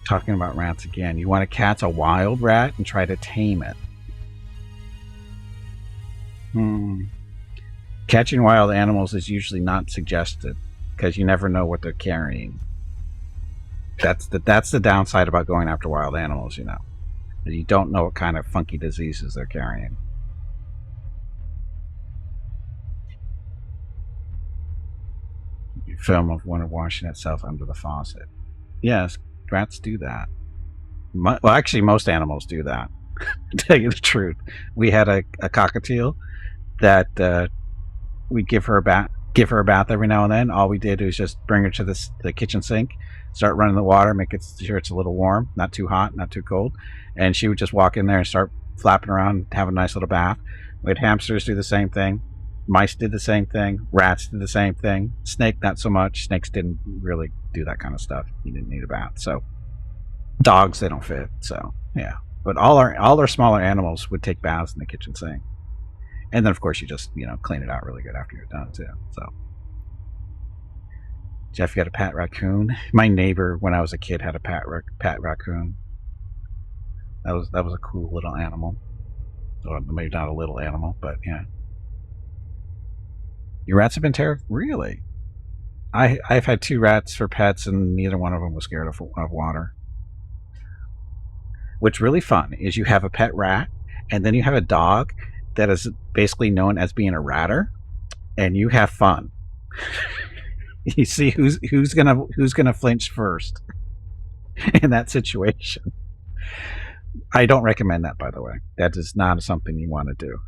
Talking about rats again. You want to catch a wild rat and try to tame it. Catching wild animals is usually not suggested because you never know what they're carrying. That's the downside about going after wild animals, you know. You don't know what kind of funky diseases they're carrying. Film of one washing itself under the faucet. Yes, rats do that. Well, actually, most animals do that. To tell you the truth, we had a cockatiel that we give her a bath every now and then. All we did was just bring her to the kitchen sink, start running the water, make it sure it's a little warm, not too hot, not too cold, and she would just walk in there and start flapping around, have a nice little bath. We had hamsters do the same thing. Mice did the same thing. Rats did the same thing. Snake, not so much. Snakes didn't really do that kind of stuff. You didn't need a bath. So dogs, they don't fit. So yeah, but all our smaller animals would take baths in the kitchen sink, and then of course you just clean it out really good after you're done too. So Jeff, you got a pet raccoon? My neighbor, when I was a kid, had a pet raccoon. That was a cool little animal. Or maybe not a little animal, but yeah. Your rats have been terrified? Really? I've had 2 rats for pets, and neither one of them was scared of water. What's really fun is you have a pet rat, and then you have a dog that is basically known as being a ratter, and you have fun. You see who's gonna flinch first in that situation. I don't recommend that, by the way. That is not something you want to do.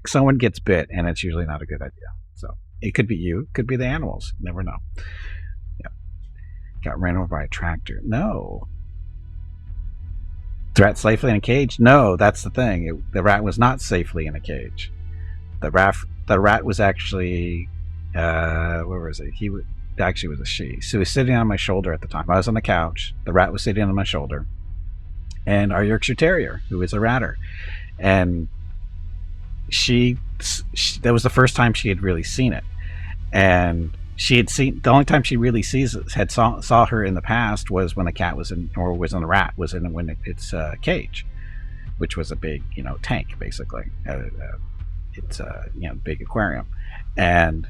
Someone gets bit, and it's usually not a good idea. So it could be you, it could be the animals. You never know. Yeah. Got ran over by a tractor. No. The rat safely in a cage? No, that's the thing. The rat was not safely in a cage. The rat was actually where was it? Actually was a she. So he was sitting on my shoulder at the time. I was on the couch. The rat was sitting on my shoulder, and our Yorkshire Terrier, who is a ratter, and that was the first time she had really seen it, and she had seen the only time she really saw her in the past was when the cat was in, or was in the rat was in when its cage, which was a big tank basically. It's a big aquarium, and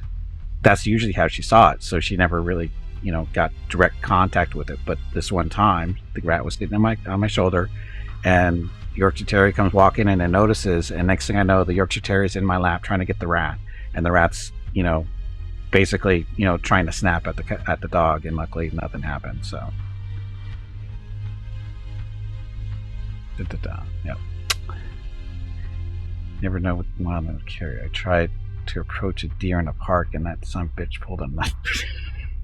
that's usually how she saw it. So she never really got direct contact with it. But this one time, the rat was sitting on my shoulder, and Yorkshire Terrier comes walking in and notices, and next thing I know, the Yorkshire Terrier's in my lap trying to get the rat, and the rat's basically trying to snap at the dog, and luckily nothing happened. So yep. Never know what wild animal carry. I tried to approach a deer in a park, and that son of a bitch pulled a knife.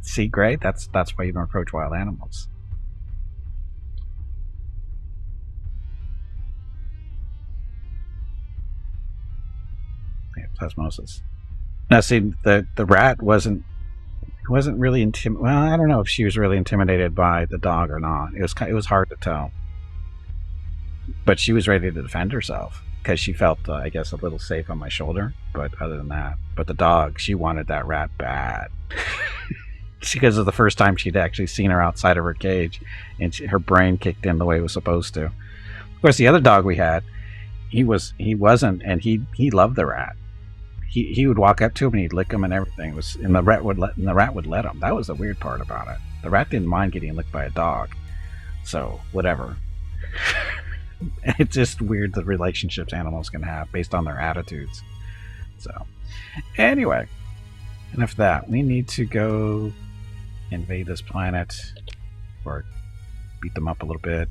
See, great. That's why you don't approach wild animals. Yeah, plasmosis. Now, see, the rat wasn't really intimidated. Well, I don't know if she was really intimidated by the dog or not. It was hard to tell, but she was ready to defend herself because she felt, I guess, a little safe on my shoulder. But other than that, but the dog, she wanted that rat bad. Because of the first time she'd actually seen her outside of her cage, and her brain kicked in the way it was supposed to. Of course, the other dog we had, he wasn't, and he loved the rat. He would walk up to him and he'd lick him and everything. And the rat would let him. That was the weird part about it. The rat didn't mind getting licked by a dog, so whatever. It's just weird the relationships animals can have based on their attitudes. So anyway, enough of that. We need to go invade this planet, or beat them up a little bit.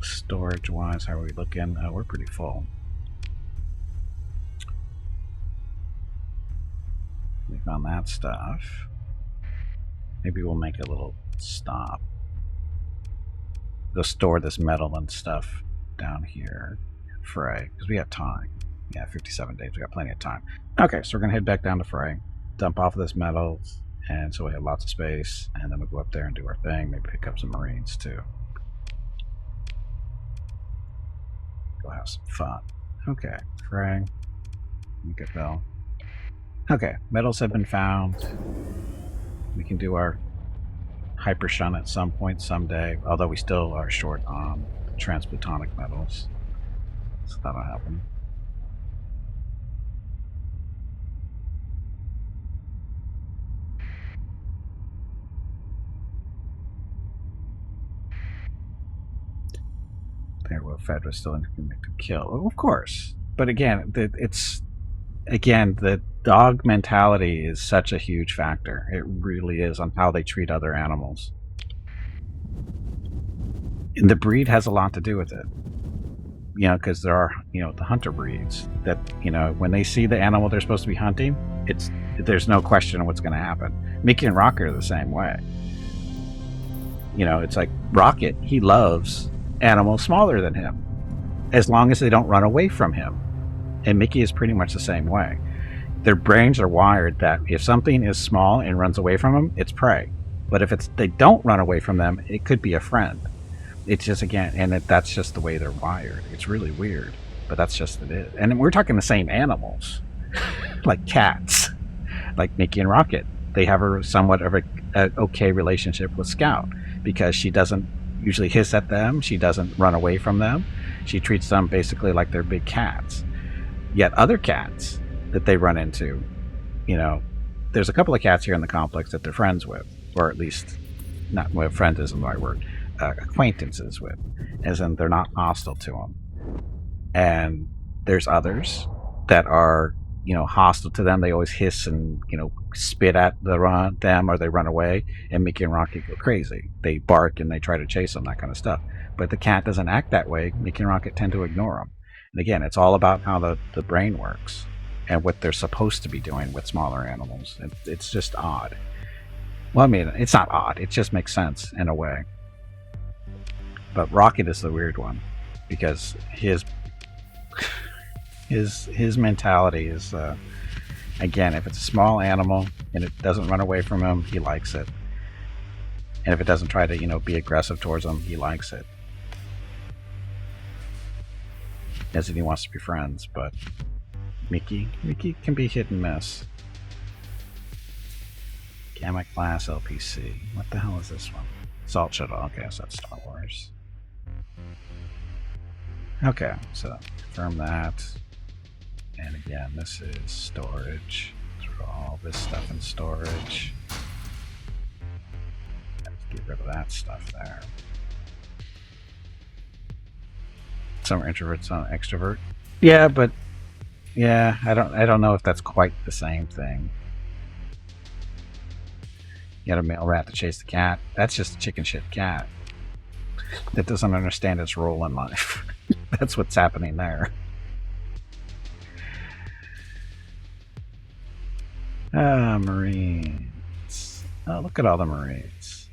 Storage wise, how are we looking? We're pretty full. We found that stuff. Maybe we'll make a little stop. Go store this metal and stuff down here. Frey, because we have time. Yeah, 57 days. We got plenty of time. Okay, so we're gonna head back down to Frey, dump off of this metal, and so we have lots of space, and then we'll go up there and do our thing. Maybe pick up some Marines too. Go have some fun. Okay, Frey. Good bell. Okay, metals have been found. We can do our hyper shun at some point someday, although we still are short on transplutonic metals. So that'll happen. There, will Fedra still incoming to kill? Oh, of course, but again, the dog mentality is such a huge factor. It really is on how they treat other animals. And the breed has a lot to do with it. You know, because there are, you know, the hunter breeds that, you know, when they see the animal they're supposed to be hunting, there's no question of what's going to happen. Mickey and Rocket are the same way. You know, it's like Rocket, he loves animals smaller than him, as long as they don't run away from him. And Mickey is pretty much the same way. Their brains are wired that if something is small and runs away from them, it's prey. But if they don't run away from them, it could be a friend. It's just, again, and that's just the way they're wired. It's really weird, but that's just it is. And we're talking the same animals, like cats, like Mickey and Rocket. They have somewhat of a okay relationship with Scout because she doesn't usually hiss at them. She doesn't run away from them. She treats them basically like they're big cats. Yet other cats that they run into, you know, there's a couple of cats here in the complex that they're friends with, or at least, not, well, friend isn't the right word, acquaintances with, as in they're not hostile to them. And there's others that are, you know, hostile to them. They always hiss and, you know, spit at them, or they run away, and Mickey and Rocket go crazy. They bark and they try to chase them, that kind of stuff. But the cat doesn't act that way. Mickey and Rocket tend to ignore them. And again, it's all about how the brain works and what they're supposed to be doing with smaller animals. It's just odd. Well, I mean, it's not odd. It just makes sense in a way. But Rocket is the weird one because his mentality is, again, if it's a small animal and it doesn't run away from him, he likes it. And if it doesn't try to, you know, be aggressive towards him, he likes it. As in he wants to be friends, but Mickey can be hit and miss. Gamma class LPC. What the hell is this one? Salt Shuttle. Okay, so that's Star Wars. Okay, so confirm that. And again, this is storage. Throw all this stuff in storage. Let's get rid of that stuff there. Some are introverts, some extrovert. Yeah, but yeah, I don't know if that's quite the same thing. You got a male rat to chase the cat. That's just a chicken shit cat that doesn't understand its role in life. That's what's happening there. Marines. Oh, look at all the Marines.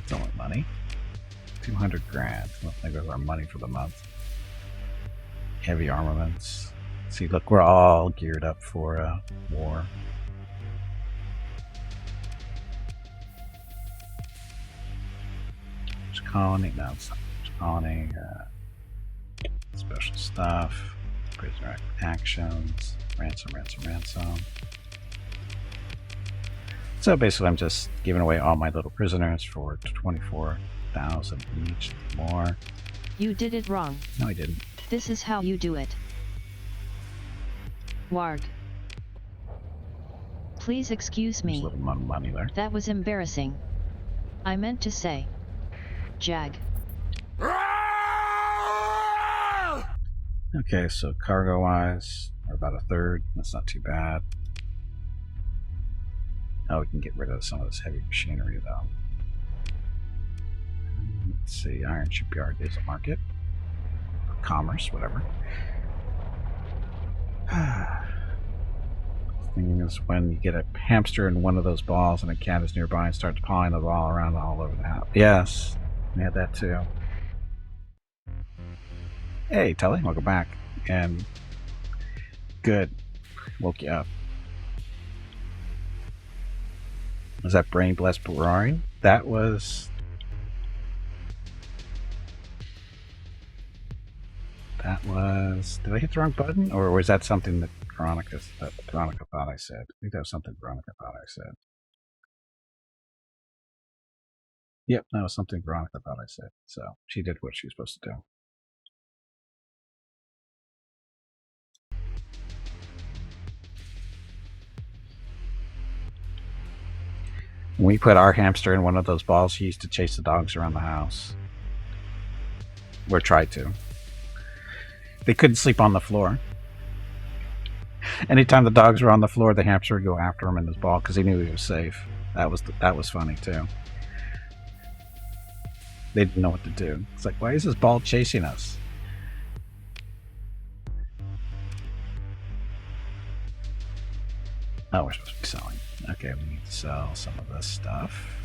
It's only money. 200 grand. I don't think that's our money for the month. Heavy armaments. See, look, we're all geared up for war. Colony, no, it's not colony. Special stuff. Prisoner actions. Ransom. So basically, I'm just giving away all my little prisoners for 24,000 each. More. You did it wrong. No, I didn't. This is how you do it. Warg. Please excuse me. There's a little money there. That was embarrassing. I meant to say, Jag. Okay, so cargo-wise, we're about a third. That's not too bad. Oh, we can get rid of some of this heavy machinery, though. Let's see, Iron Shipyard is a market. Commerce, whatever. The thing is, when you get a hamster in one of those balls and a cat is nearby and starts pawing the ball around all over the house. Yes, we had that too. Hey, Tully, welcome back. And good. Woke you up. Was that Brain Blessed Roaring? That was That was... Did I hit the wrong button? Or was that something that Veronica thought I said? I think that was something Veronica thought I said. Yep, that was something Veronica thought I said. So she did what she was supposed to do. When we put our hamster in one of those balls, he used to chase the dogs around the house. Or tried to. They couldn't sleep on the floor. Anytime the dogs were on the floor, the hamster would go after him in his ball because he knew he was safe. That was funny too. They didn't know what to do. It's like, why is this ball chasing us? Oh, we're supposed to be selling. Okay, we need to sell some of this stuff.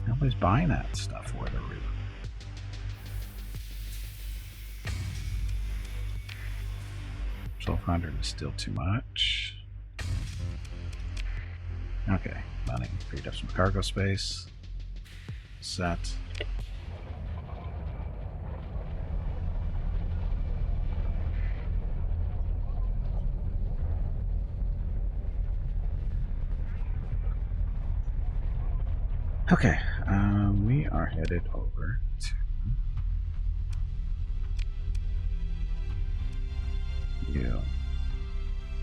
Nobody's buying that stuff for the roof. $1,200 is still too much. Okay, money. Freed up some cargo space. Set. Okay, we are headed over to you.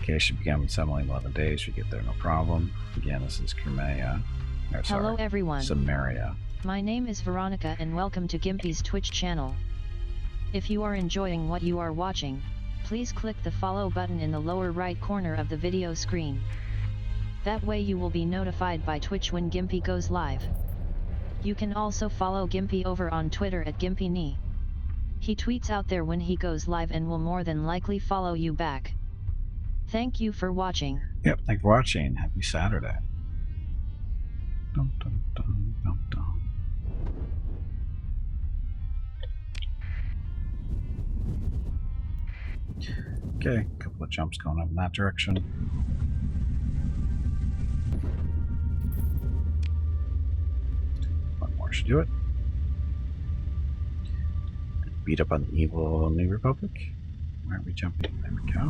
Okay, should begin assembling in 11 days. We get there, no problem. Again, this is Crimea. Hello everyone. Samaria. My name is Veronica and welcome to Gimpy's Twitch channel. If you are enjoying what you are watching, please click the follow button in the lower right corner of the video screen. That way you will be notified by Twitch when Gimpy goes live. You can also follow Gimpy over on Twitter at GimpyKnee. He tweets out there when he goes live and will more than likely follow you back. Thank you for watching. Yep, thanks for watching. Happy Saturday. Dun, dun, dun, dun, dun. Okay, a couple of jumps going up in that direction. One more should do it. Beat up on the evil New Republic. Where are we jumping? There we go.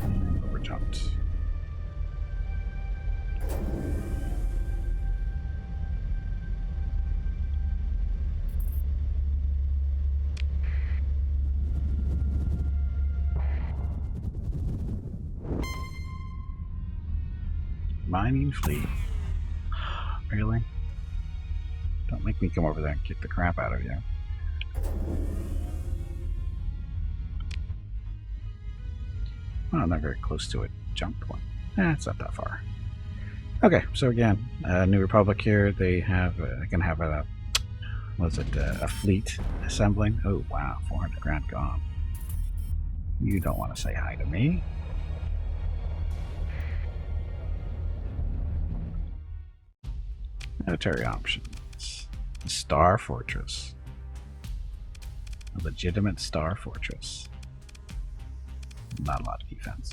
And over jumped. Mining fleet. Really? Don't make me come over there and kick the crap out of you. Well, I'm not very close to it. Jumped one. It's not that far. Okay, so again, New Republic here. They have, can have a, what's it, a fleet assembling. Oh wow, 400 grand gone. You don't want to say hi to me. Military options. A Star Fortress. A legitimate Star Fortress. Not a lot of defense.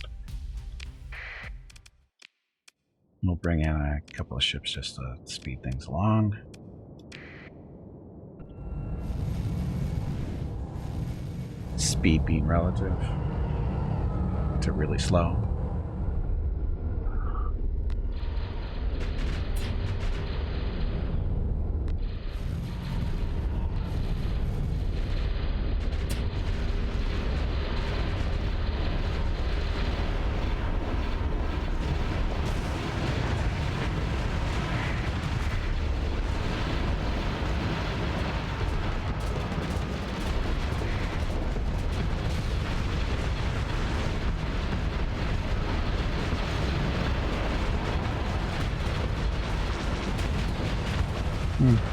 We'll bring in a couple of ships just to speed things along. Speed being relative to really slow.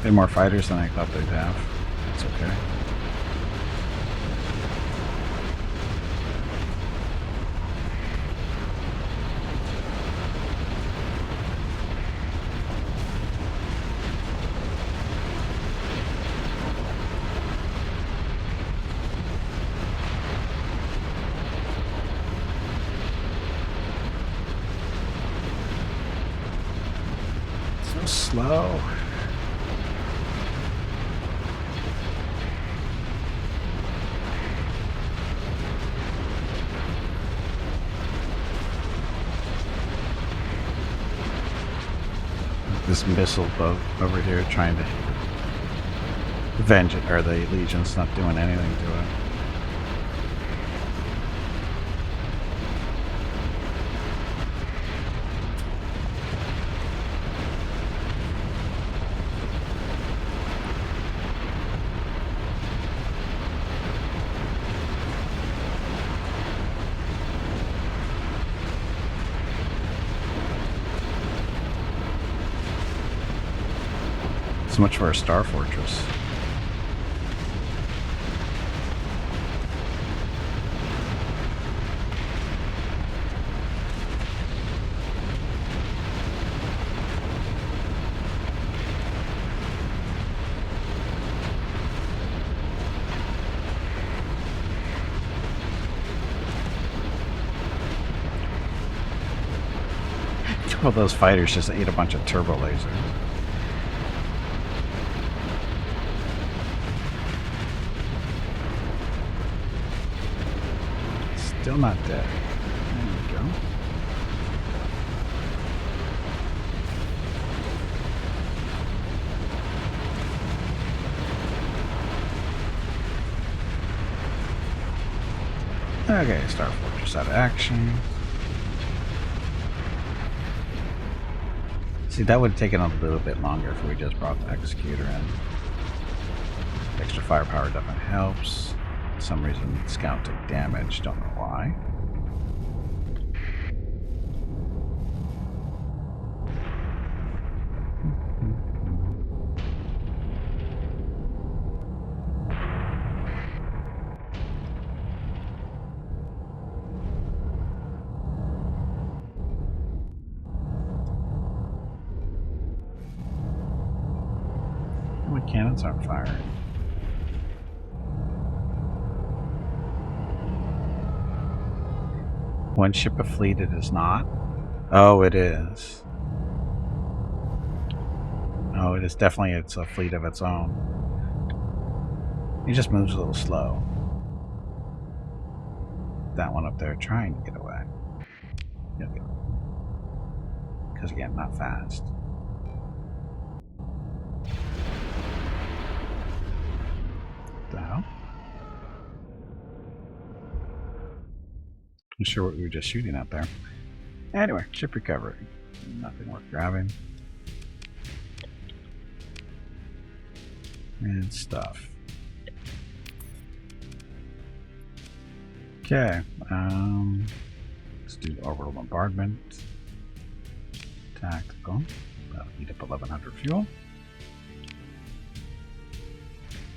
They're more fighters than I thought they'd have. That's okay. So slow. this missile boat over here trying to avenge it, or the Legion's not doing anything to it. So much for a star fortress. Well, those fighters just ate a bunch of turbo lasers. Still not dead. There we go. Okay, Star Fortress out of action. See, that would have taken a little bit longer if we just brought the Executor in. Extra firepower definitely helps. For some reason, Scout took damage, don't know why. My cannons aren't firing. One ship a fleet it is not. Oh, it is. Oh, it is definitely, it's a fleet of its own. It just moves a little slow. That one up there trying to get away. Because again, not fast. What the hell? I'm sure what we were just shooting out there. Anyway, ship recovery. Nothing worth grabbing. And stuff. Okay. Let's do orbital bombardment. Tactical. That'll eat up 1100 fuel.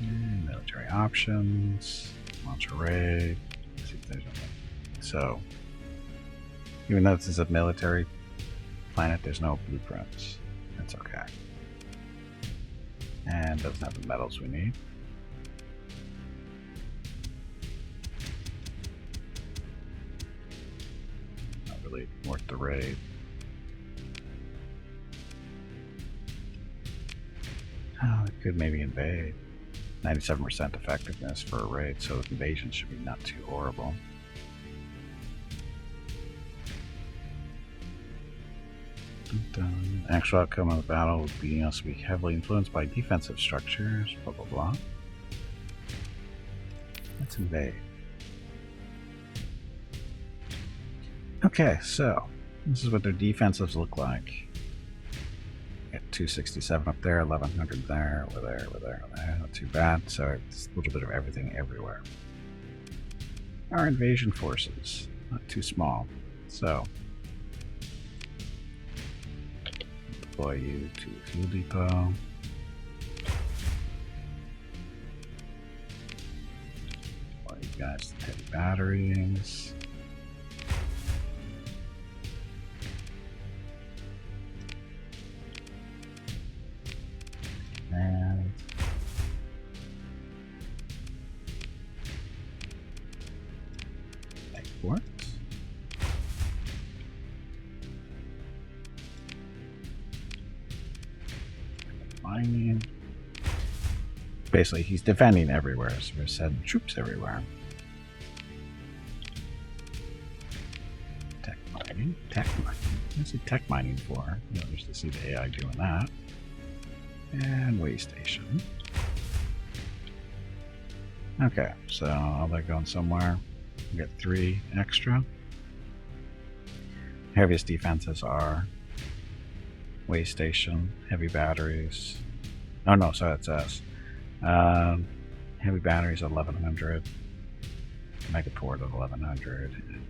And military options. Launch array. Let's see if there's anything. So, even though this is a military planet, there's no blueprints. That's okay. And doesn't have the metals we need. Not really worth the raid. Oh, it could maybe invade. 97% effectiveness for a raid, so invasion should be not too horrible. Actual outcome of the battle would be us to be heavily influenced by defensive structures, blah blah blah. Let's invade. Okay, so this is what their defensives look like. Got 267 up there, 1100 there, over there, over there, over there. Not too bad. So it's a little bit of everything everywhere. Our invasion forces, not too small. So deploy you to the fuel depot. Deploy you guys to heavy batteries. And export. Mining. Basically, he's defending everywhere, so we're sending troops everywhere. Tech mining, tech mining. What's the tech mining for? Just to see the AI doing that. And way station. Okay, so all that going somewhere. We got 3 extra. Heaviest defenses are way station, heavy batteries. Oh no, sorry, that's S. Heavy batteries 1100, megaport of 1100, and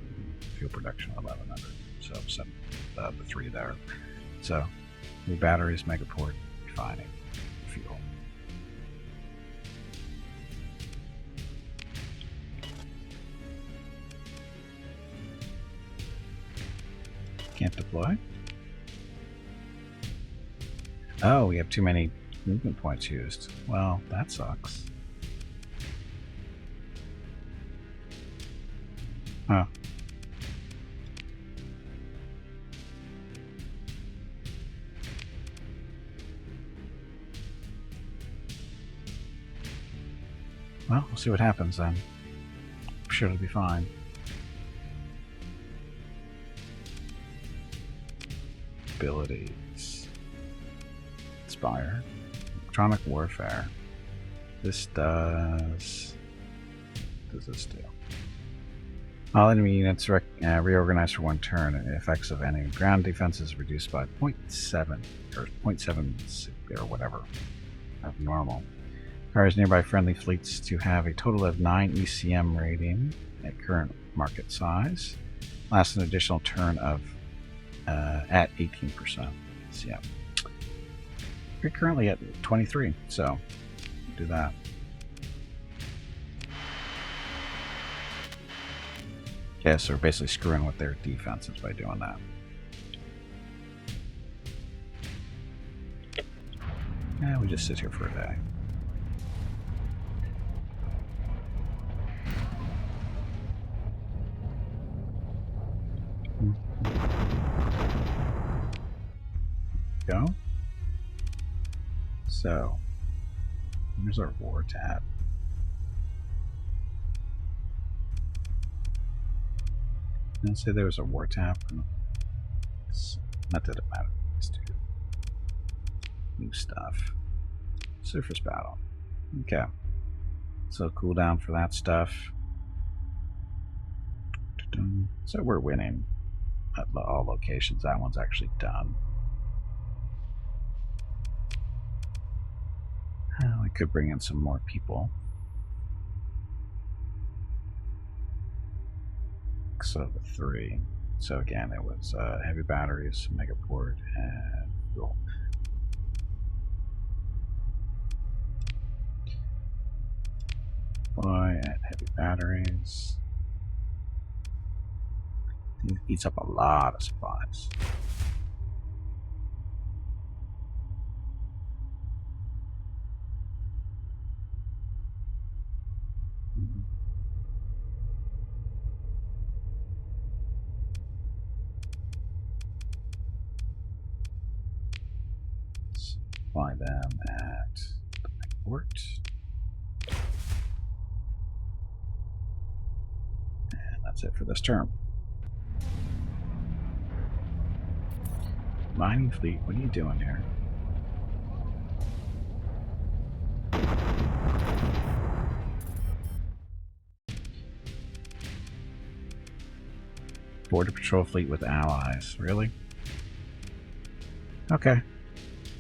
fuel production of 1100. So the 3 there. So heavy batteries, megaport, refining, fuel. Can't deploy. Oh, we have too many movement points used. Well, that sucks. Huh. Well, we'll see what happens then. I'm sure it'll be fine. Abilities. Inspire. Electronic warfare. This does... What does this do? All enemy units reorganize for 1 turn, and the effects of enemy ground defense is reduced by 0.7 or 0.7 or whatever of normal. Requires nearby friendly fleets to have a total of 9 ECM rating at current market size. Lasts an additional turn of at 18% ECM. We're currently at 23, so do that. Okay, so we're basically screwing with their defenses by doing that. Yeah, we just sit here for a day. Go. So, here's our war tab. Didn't say there was a war tab. Not that it matters. Just do new stuff. Surface battle. Okay. So cooldown for that stuff. So we're winning at all locations. That one's actually done. We could bring in some more people. So the 3. So again, it was heavy batteries, megaport, and fuel. Boy, and heavy batteries. It eats up a lot of supplies. Supply them at the port. And that's it for this term. Mining fleet, what are you doing here? Border patrol fleet with allies, really? Okay.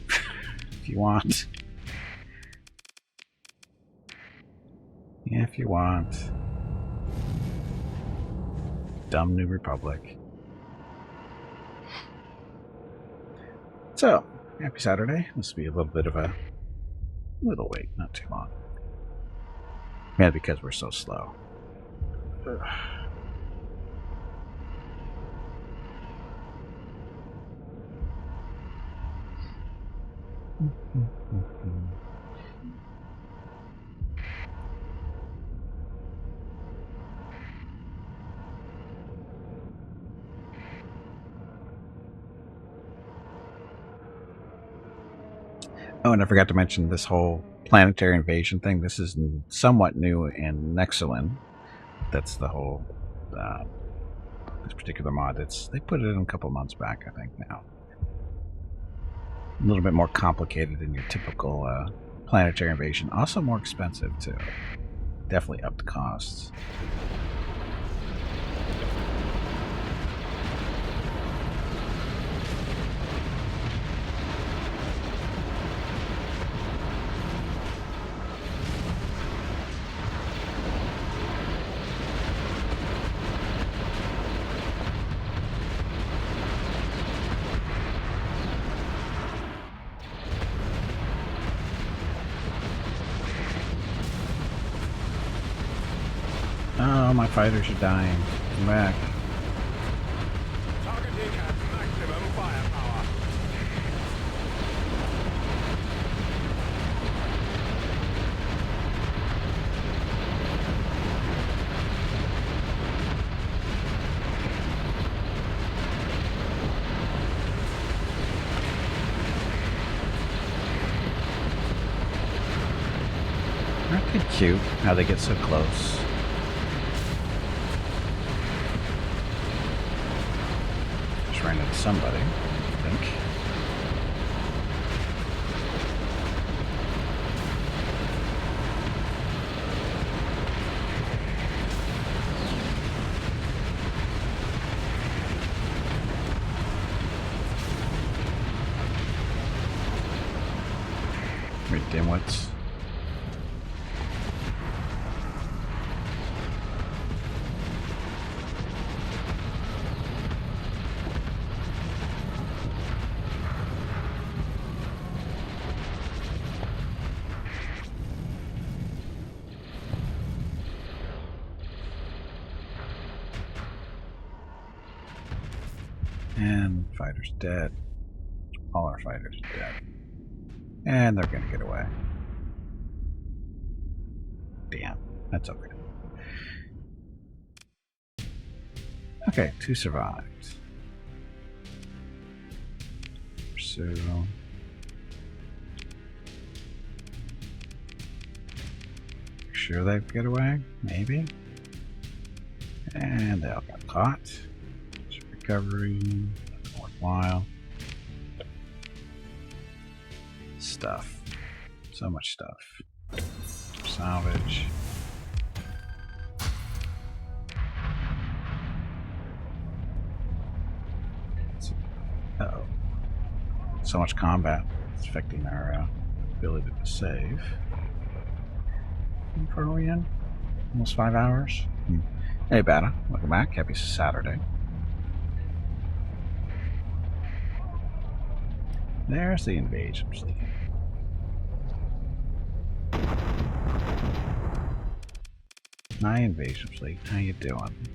If you want. Yeah, if you want. Dumb New Republic. So, happy Saturday. This will be a little bit of a little wait, not too long. Yeah, because we're so slow. Ugh. Oh, and I forgot to mention this whole planetary invasion thing. This is somewhat new in Nexerlin. That's the whole this particular mod. They put it in a couple months back, I think, now. A little bit more complicated than your typical planetary invasion. Also more expensive, too. Definitely up the costs. Oh, my fighters are dying. Come back. Targeting at maximum firepower. Aren't they cute how they get so close? Just ran into somebody, I think. Right, dimwits. And fighter's dead. All our fighters are dead. And they're gonna get away. Damn, that's okay. Okay, 2 survived. Pursue. Sure they get away? Maybe. And they all got caught. Recovery, worthwhile. Stuff. So much stuff. Salvage. Uh-oh. So much combat. It's affecting our ability to save. How far are we in? Almost 5 hours? Hey, Bata. Welcome back. Happy Saturday. There's the invasion fleet. My invasion fleet, how you doing?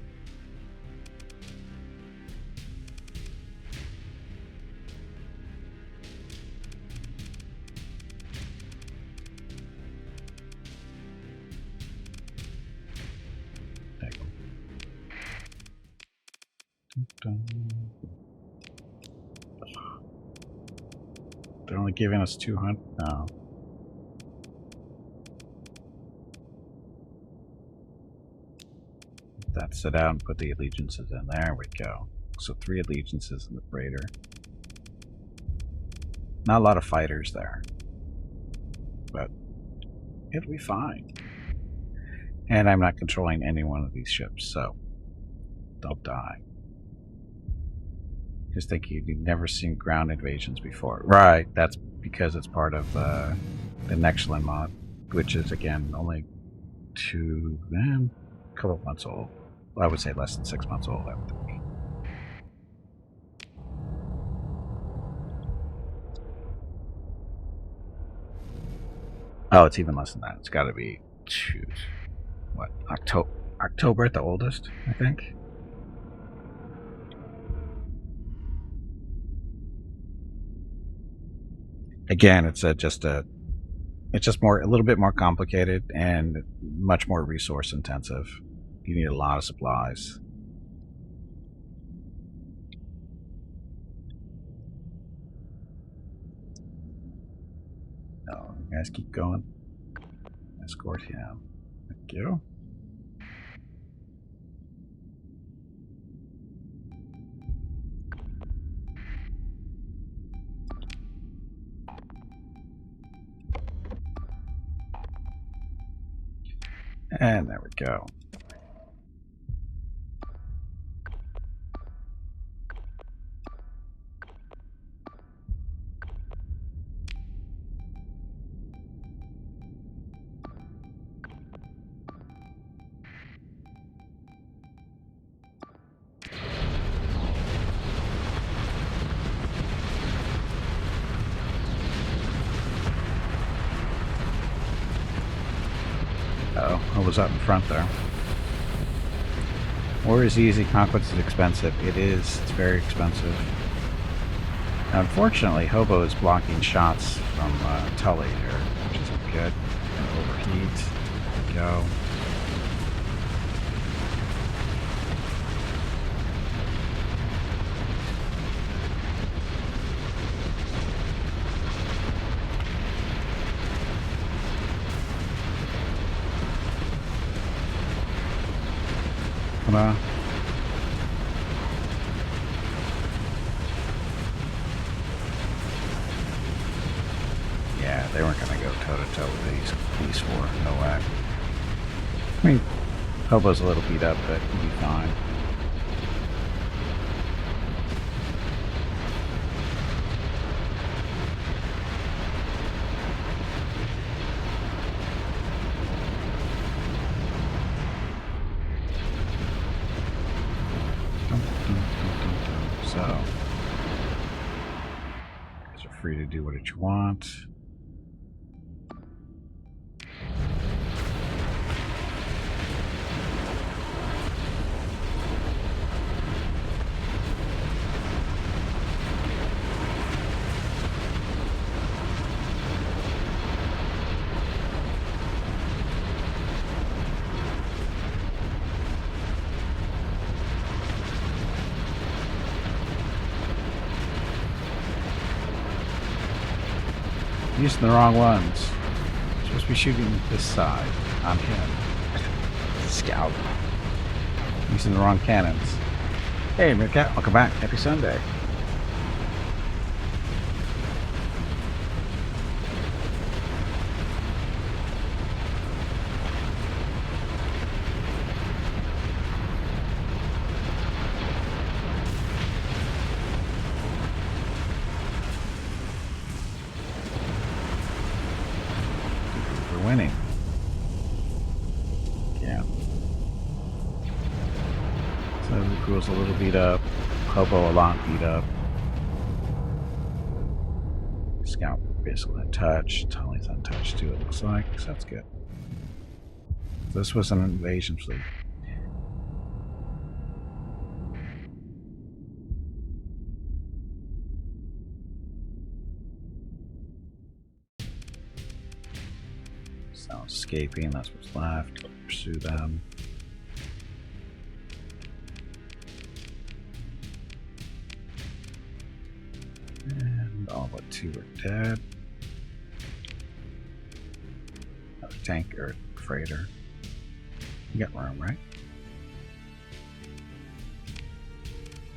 They're only giving us 200. No. That's it out and put the allegiances in. There we go. So 3 allegiances in the freighter. Not a lot of fighters there, but it'll be fine. And I'm not controlling any one of these ships, so don't die. Just think you've never seen ground invasions before. Right, that's because it's part of the Nexerlin mod, which is, again, only a couple months old. Well, I would say less than 6 months old, I would think. Oh, it's even less than that. It's got to be, shoot, what, October at the oldest, I think. Again, it's just a little bit more complicated and much more resource intensive. You need a lot of supplies. Oh, you guys keep going. Escort him. Thank you. And there we go. Uh-oh, I was up in front there. War is easy, conquest is expensive. It is. It's very expensive. Now, unfortunately, Hobo is blocking shots from Tully here, which isn't good. Gonna overheat. There we go. Come on. Yeah, they weren't going to go toe-to-toe with these four. No way. I mean, Hobo's a little beat up, but he'll be fine. So, you guys are free to do what you want. Using the wrong ones. Supposed to be shooting this side on him. Scout. Using the wrong cannons. Hey, Meerkat, welcome back. Happy Sunday. Winning. Yeah. So Rukul's a little beat up. Hobo a lot beat up. Scout basically untouched. Tully's untouched too, it looks like. So that's good. This was an invasion fleet. Escaping, that's what's left. Go pursue them. And all but two are dead. Another tank or freighter. You got room, right?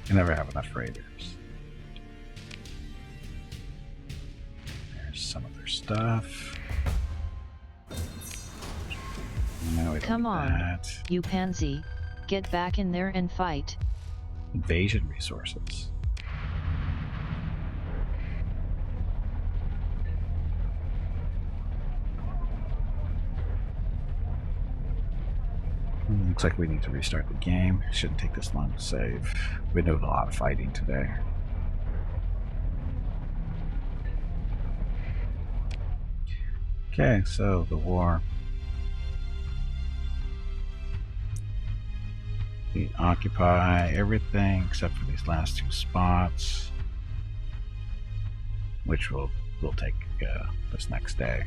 You never have enough freighters. There's some of their stuff. Come on, you pansy. Get back in there and fight. Invasion resources. Looks like we need to restart the game. Shouldn't take this long to save. We've been doing a lot of fighting today. Okay, so the war. We occupy everything except for these last two spots, which we'll take this next day.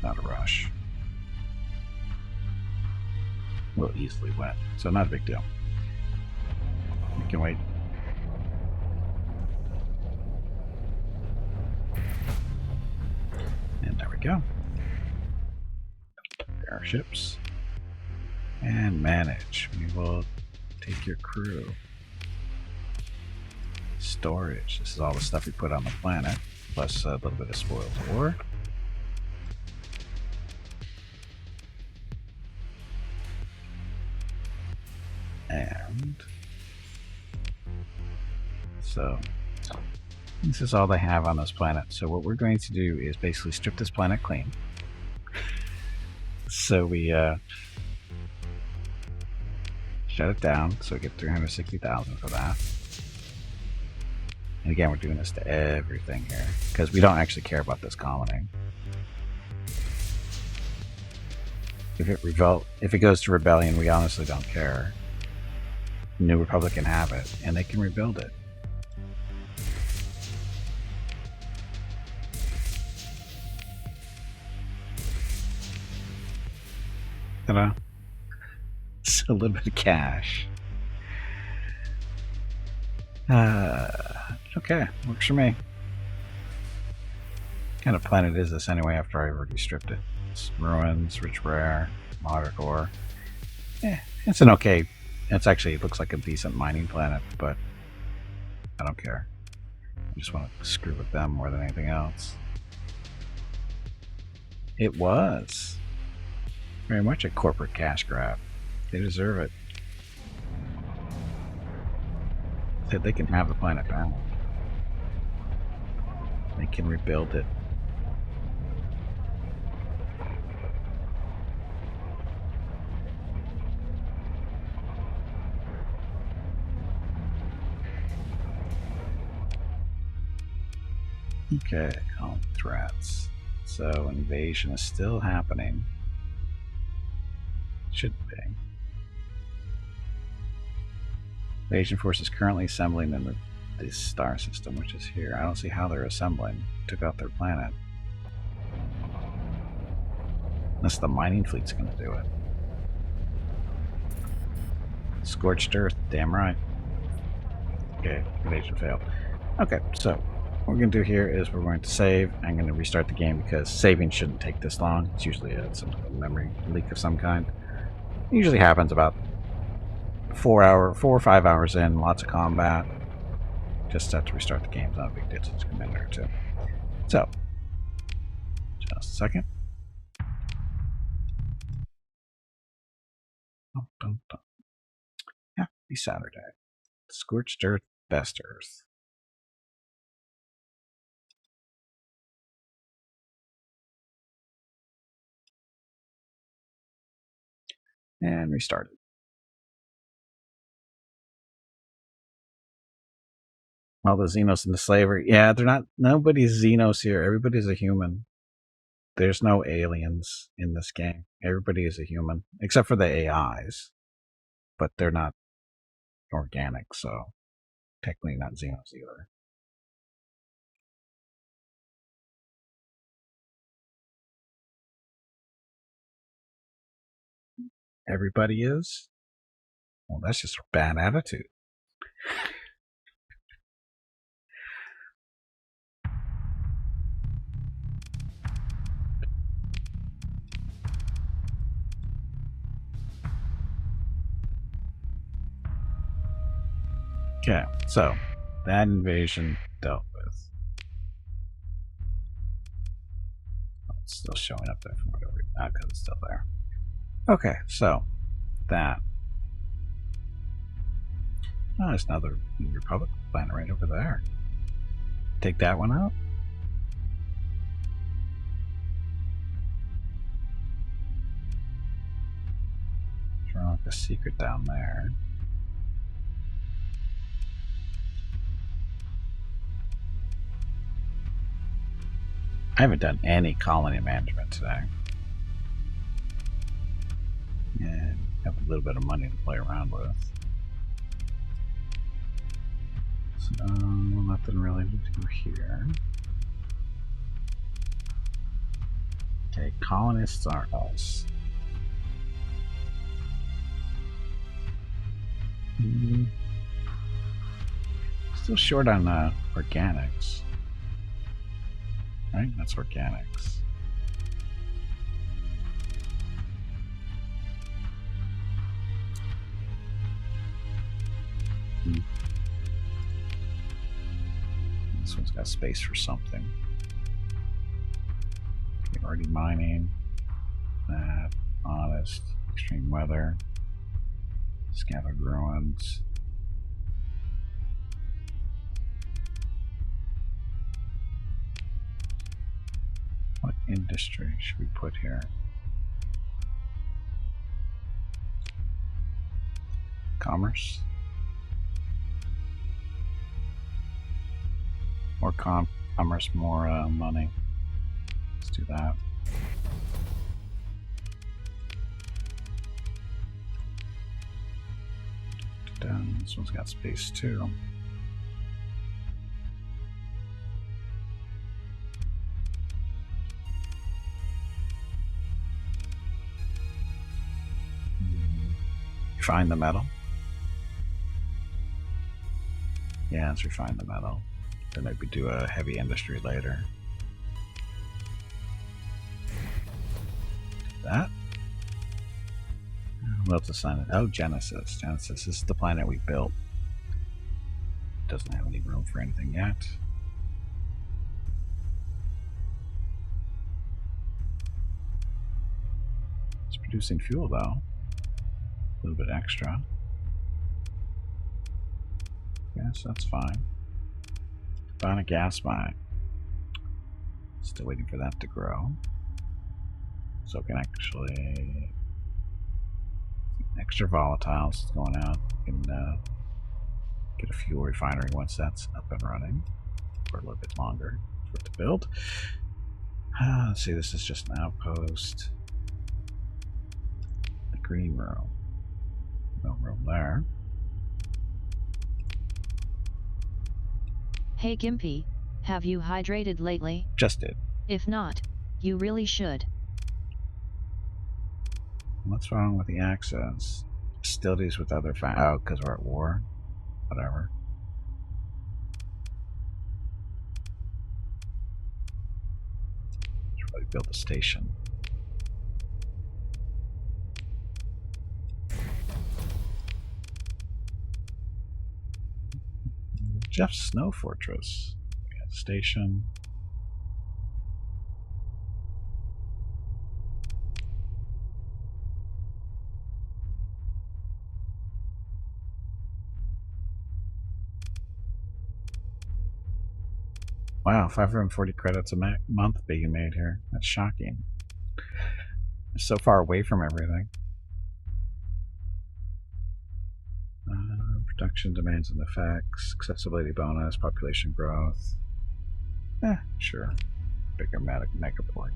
Not a rush. We'll easily win, so not a big deal. We can wait. And there we go. Airships. And manage. We will take your crew. Storage. This is all the stuff we put on the planet, plus a little bit of spoiled war. And so this is all they have on this planet. So what we're going to do is basically strip this planet clean. So we shut it down, so we get 360,000 for that. And again, we're doing this to everything here because we don't actually care about this colony. If it goes to rebellion, we honestly don't care. New Republic can have it, and they can rebuild it. Ta-da. So a little bit of cash. Okay, works for me. What kind of planet is this anyway after I've already stripped it? It's ruins, rich rare, moderate ore. It's an okay. It looks like a decent mining planet, but I don't care. I just want to screw with them more than anything else. It was very much a corporate cash grab. They deserve it. They can have the planet back. They can rebuild it. Okay, colony threats. So invasion is still happening. Should be. Invasion force is currently assembling in the star system, which is here. I don't see how they're assembling. Took out their planet. Unless the mining fleet's going to do it. Scorched Earth, damn right. Okay, invasion failed. Okay, so what we're going to do here is we're going to save. I'm going to restart the game because saving shouldn't take this long. It's usually some memory leak of some kind. It usually happens about 4 or 5 hours in, lots of combat. Just have to restart the game. It's not a big deal. It's a minute or two. So, just a second. Happy Saturday. Scorched Earth, best Earth. And restart it. All the Xenos into slavery. Yeah, they're not. Nobody's Xenos here. Everybody's a human. There's no aliens in this game. Everybody is a human, except for the AIs. But they're not organic, so technically not Xenos either. Everybody is? Well, that's just a bad attitude. Okay, so that invasion dealt with. Oh, it's still showing up there from whatever, not because it's still there. Okay, so that. Oh, there's another New Republic planet right over there. Take that one out. Throw like a secret down there. I haven't done any colony management today. And have a little bit of money to play around with. So nothing really to do here. Okay, colonists are us. Still short on organics. Right? That's organics. This one's got space for something. Okay, already mining. That. Honest. Extreme weather. Scattered ruins. What industry should we put here? Commerce? More commerce, more money. Let's do that. This one's got space too. Refine the metal. Yeah, let's refine the metal. Then maybe do a heavy industry later. That. What else is on it? Oh, Genesis. Genesis is the planet we built. Doesn't have any room for anything yet. It's producing fuel though. A little bit extra. Yes, that's fine. Found a gas mine. Still waiting for that to grow. So we can actually extra volatiles going out. We can get a fuel refinery once that's up and running for a little bit longer for it to build. Let's see, this is just an outpost. The green room. No room there. Hey Gimpy, have you hydrated lately? Just did. If not, you really should. What's wrong with the access? Hostilities with other oh, because we're at war? Whatever. Should probably build a station. Jeff's Snow Fortress. We got a station. Wow, 540 credits a month being made here. That's shocking. It's so far away from everything. Production demands and effects, accessibility bonus, population growth. Sure. Bigger megaport.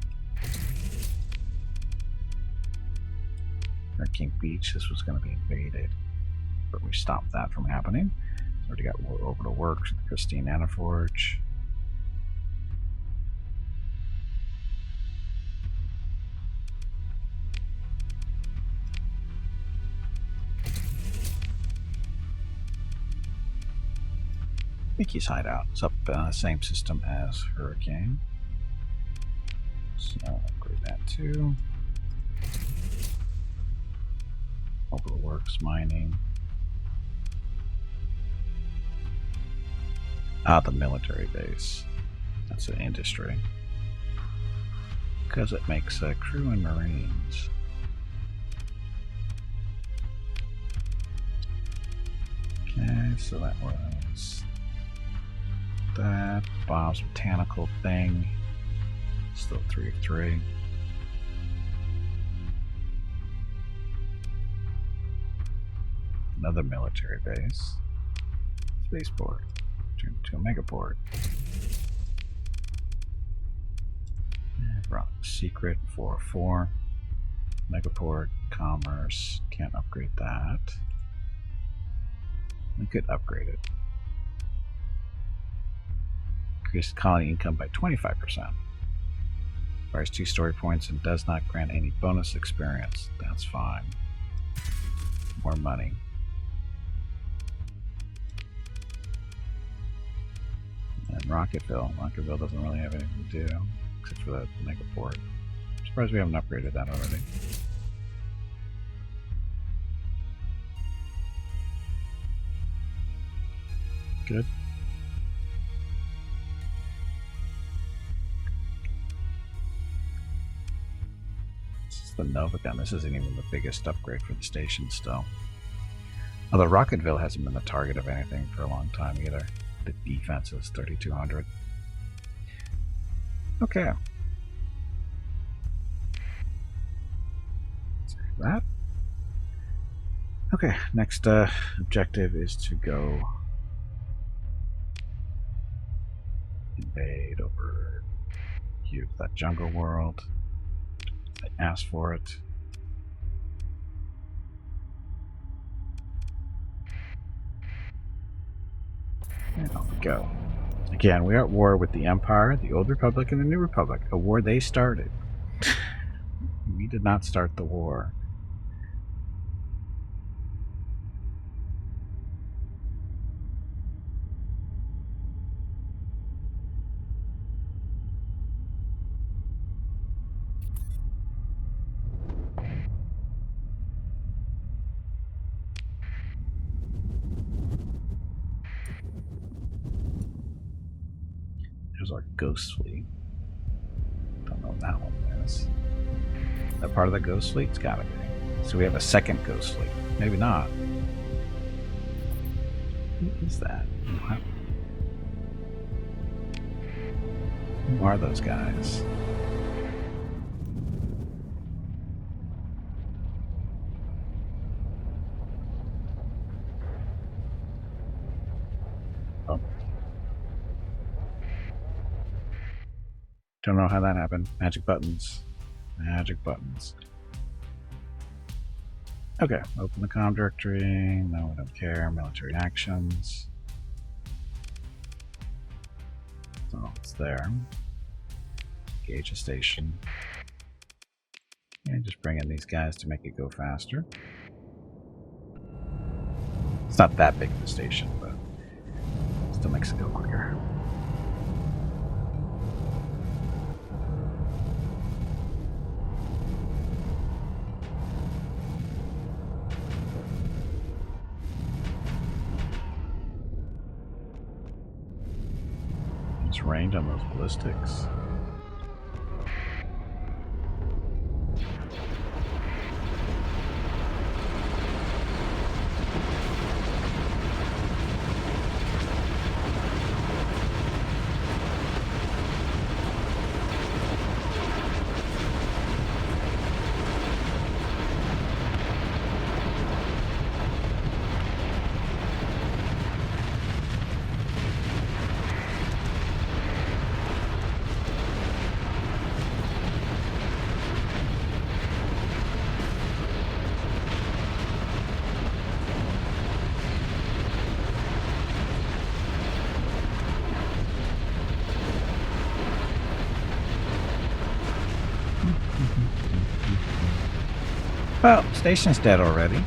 Hurricane Beach, this was going to be invaded, but we stopped that from happening. Already got over to work. Christine Anaforge. Mickey's hideout. It's up same system as Hurricane. So upgrade that too. Mobile works, mining. The military base. That's an industry. Because it makes crew and marines. Okay, so that was that. Bob's botanical thing. Still 3 of 3. Another military base. Spaceport. Turn to a megaport. Brought secret 4 of 4. Megaport, commerce. Can't upgrade that. We could upgrade it. Increased colony income by 25%. Requires 2 story points and does not grant any bonus experience. That's fine. More money. And Rocketville. Rocketville doesn't really have anything to do except for the megaport. I'm surprised we haven't upgraded that already. Good. This is the Nova gun. This isn't even the biggest upgrade for the station still. Although Rocketville hasn't been the target of anything for a long time either. The defense is 3,200. Okay. Save that. Okay, next objective is to go invade over here, that jungle world. I asked for it. And off we go. Again, we are at war with the Empire, the Old Republic, and the New Republic. A war they started. We did not start the war. There's our ghost fleet. Don't know what that one is. That part of the ghost fleet's gotta be. So we have a second ghost fleet. Maybe not. What is that? Who are those guys? Oh. Don't know how that happened. Magic buttons. Magic buttons. Okay, open the comm directory. No, we don't care. Military actions. So it's there. Engage a station. And just bring in these guys to make it go faster. It's not that big of a station, but still makes it go quicker. Range on those ballistics. Well, station's dead already.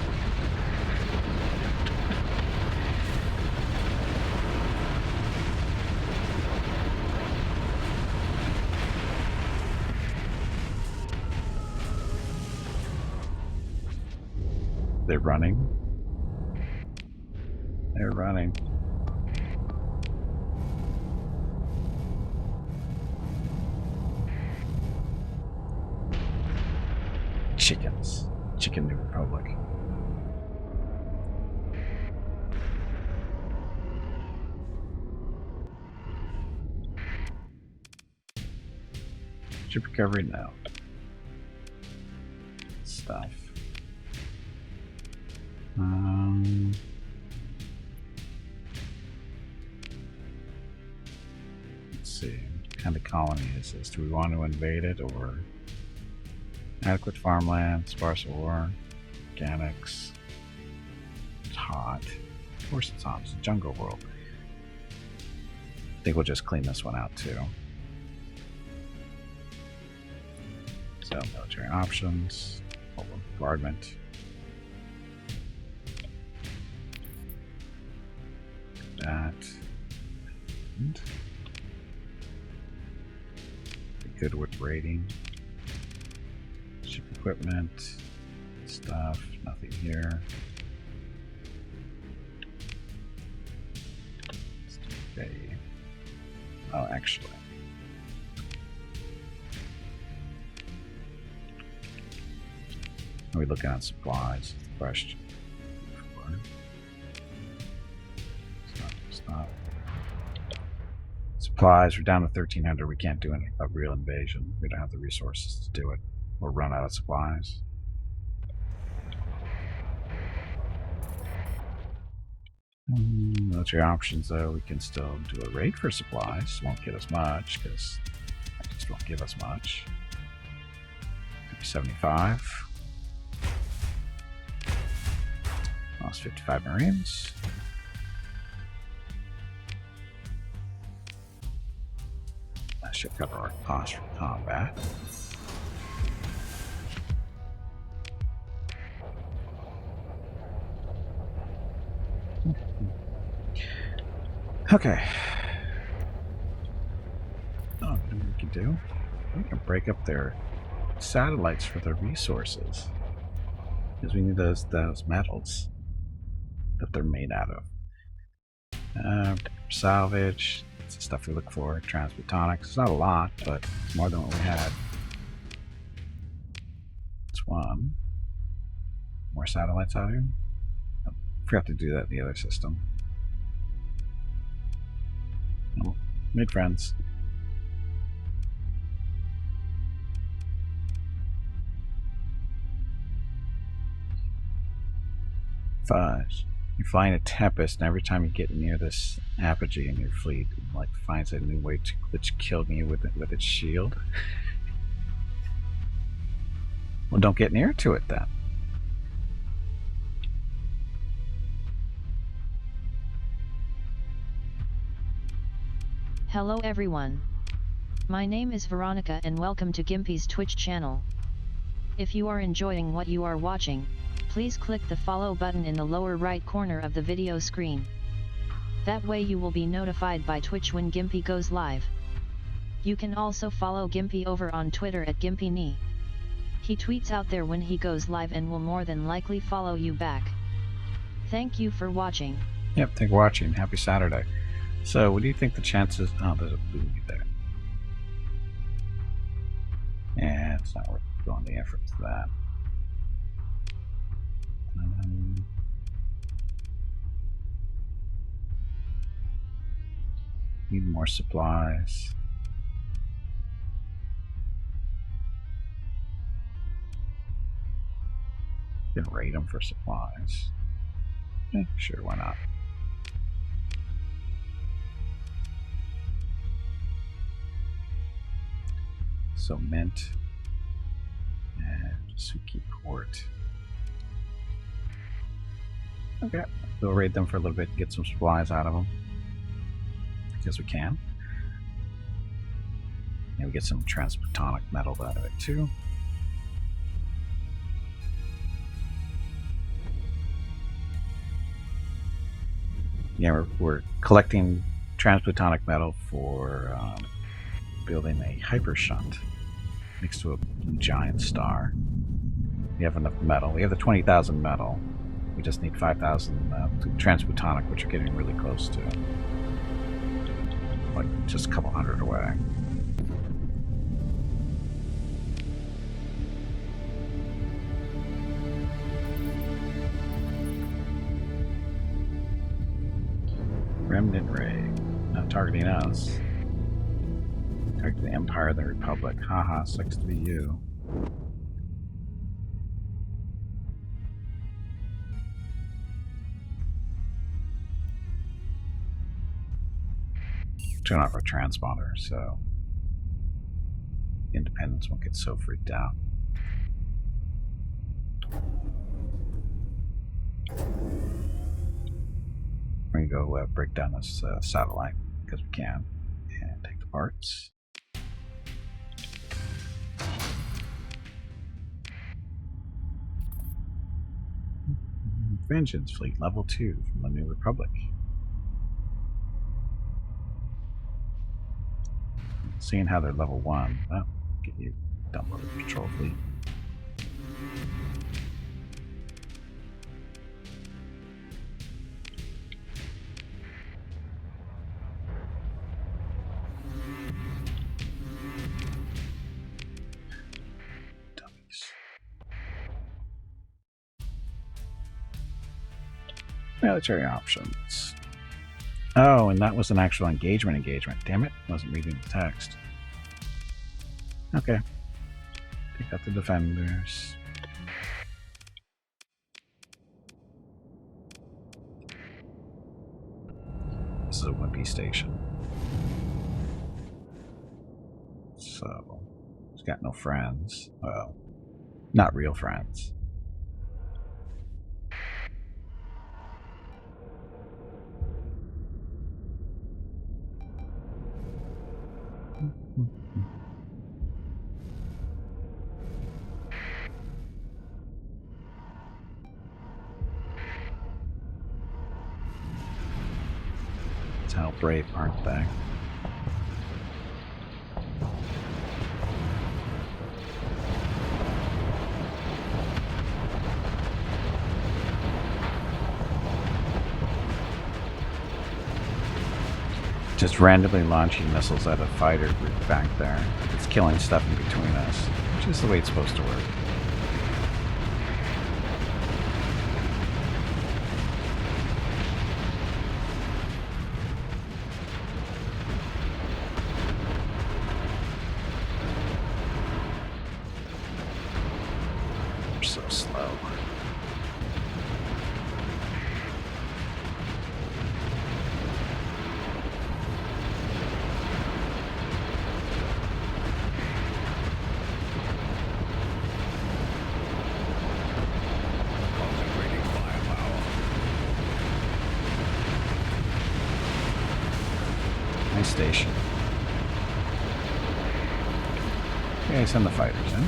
They're running. They're running. Chickens. Chicken New Republic. Ship recovery now. Stuff. Let's see. What kind of colony is this? Do we want to invade it or adequate farmland, sparse ore, organics? It's hot. Of course it's hot. It's a jungle world. I think we'll just clean this one out too. So military options, bombardment. That. And good with rating. Ship equipment. Stuff. Nothing here. Okay. Oh, actually. Are we looking at supplies? Question. Supplies, we're down to 1,300. We can't do a real invasion. We don't have the resources to do it. We'll run out of supplies. Those are your options, though. We can still do a raid for supplies. Won't get us much, because it just won't give us much. 75. Lost 55 Marines. That should cover our cost from combat. Okay. Oh, what we can do? We can break up their satellites for their resources, because we need those metals that they're made out of. Salvage. It's the stuff we look for. Transmutonics. It's not a lot, but it's more than what we had. It's one. More satellites out here. I forgot to do that in the other system. Oh, made friends. Fudge. You're flying a Tempest, and every time you get near this apogee in your fleet, it like finds a new way to glitch killing you with its shield. Well, don't get near to it then. Hello everyone. My name is Veronica and welcome to Gimpy's Twitch channel. If you are enjoying what you are watching, please click the follow button in the lower right corner of the video screen. That way you will be notified by Twitch when Gimpy goes live. You can also follow Gimpy over on Twitter at GimpyKnee. He tweets out there when he goes live and will more than likely follow you back. Thank you for watching. Yep, thanks for watching. Happy Saturday. So, what do you think the chances? Oh, there's a booby there. And it's not worth going the effort for that. Need more supplies. Can raid them for supplies. Sure, why not? So mint and Suki Port. Okay, we'll raid them for a little bit, get some supplies out of them, because we can. And we get some transmutonic metal out of it too. Yeah, we're collecting transmutonic metal for building a hyper shunt next to a giant star. We have enough metal. We have the 20,000 metal. We just need 5,000 transmutonic, which are getting really close to. Like just a couple hundred away. Remnant raid. Not targeting us. Targeting the Empire of the Republic. Haha, sucks to be you. Turn off our transponder, so Independence won't get so freaked out. We're gonna go break down this satellite because we can, and take the parts. Vengeance Fleet level 2 from the New Republic. Seeing how they're level 1, well, get you downloaded patrol fleet. Military options. Oh, and that was an actual engagement. Damn it, wasn't reading the text. Okay. Take out the defenders. This is a wimpy station. So, he's got no friends. Well, not real friends. It's how brave, aren't they? Just randomly launching missiles at a fighter group back there. It's killing stuff in between us, which is the way it's supposed to work. They're so slow. Concentrating firepower. Nice station. Okay, send the fighters in.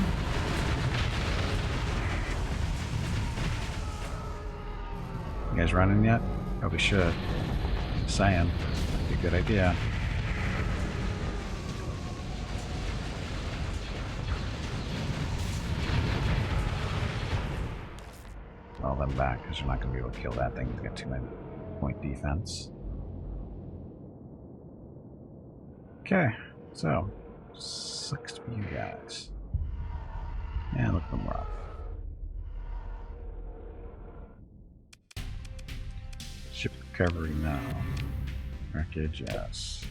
You guys running yet? Probably should. Just saying. That'd be a good idea. All them back, because you're not going to be able to kill that thing. It's got too many point defense. Okay, so sucks to be you guys. And look at them rough. Ship recovery now. Wreckage, yes.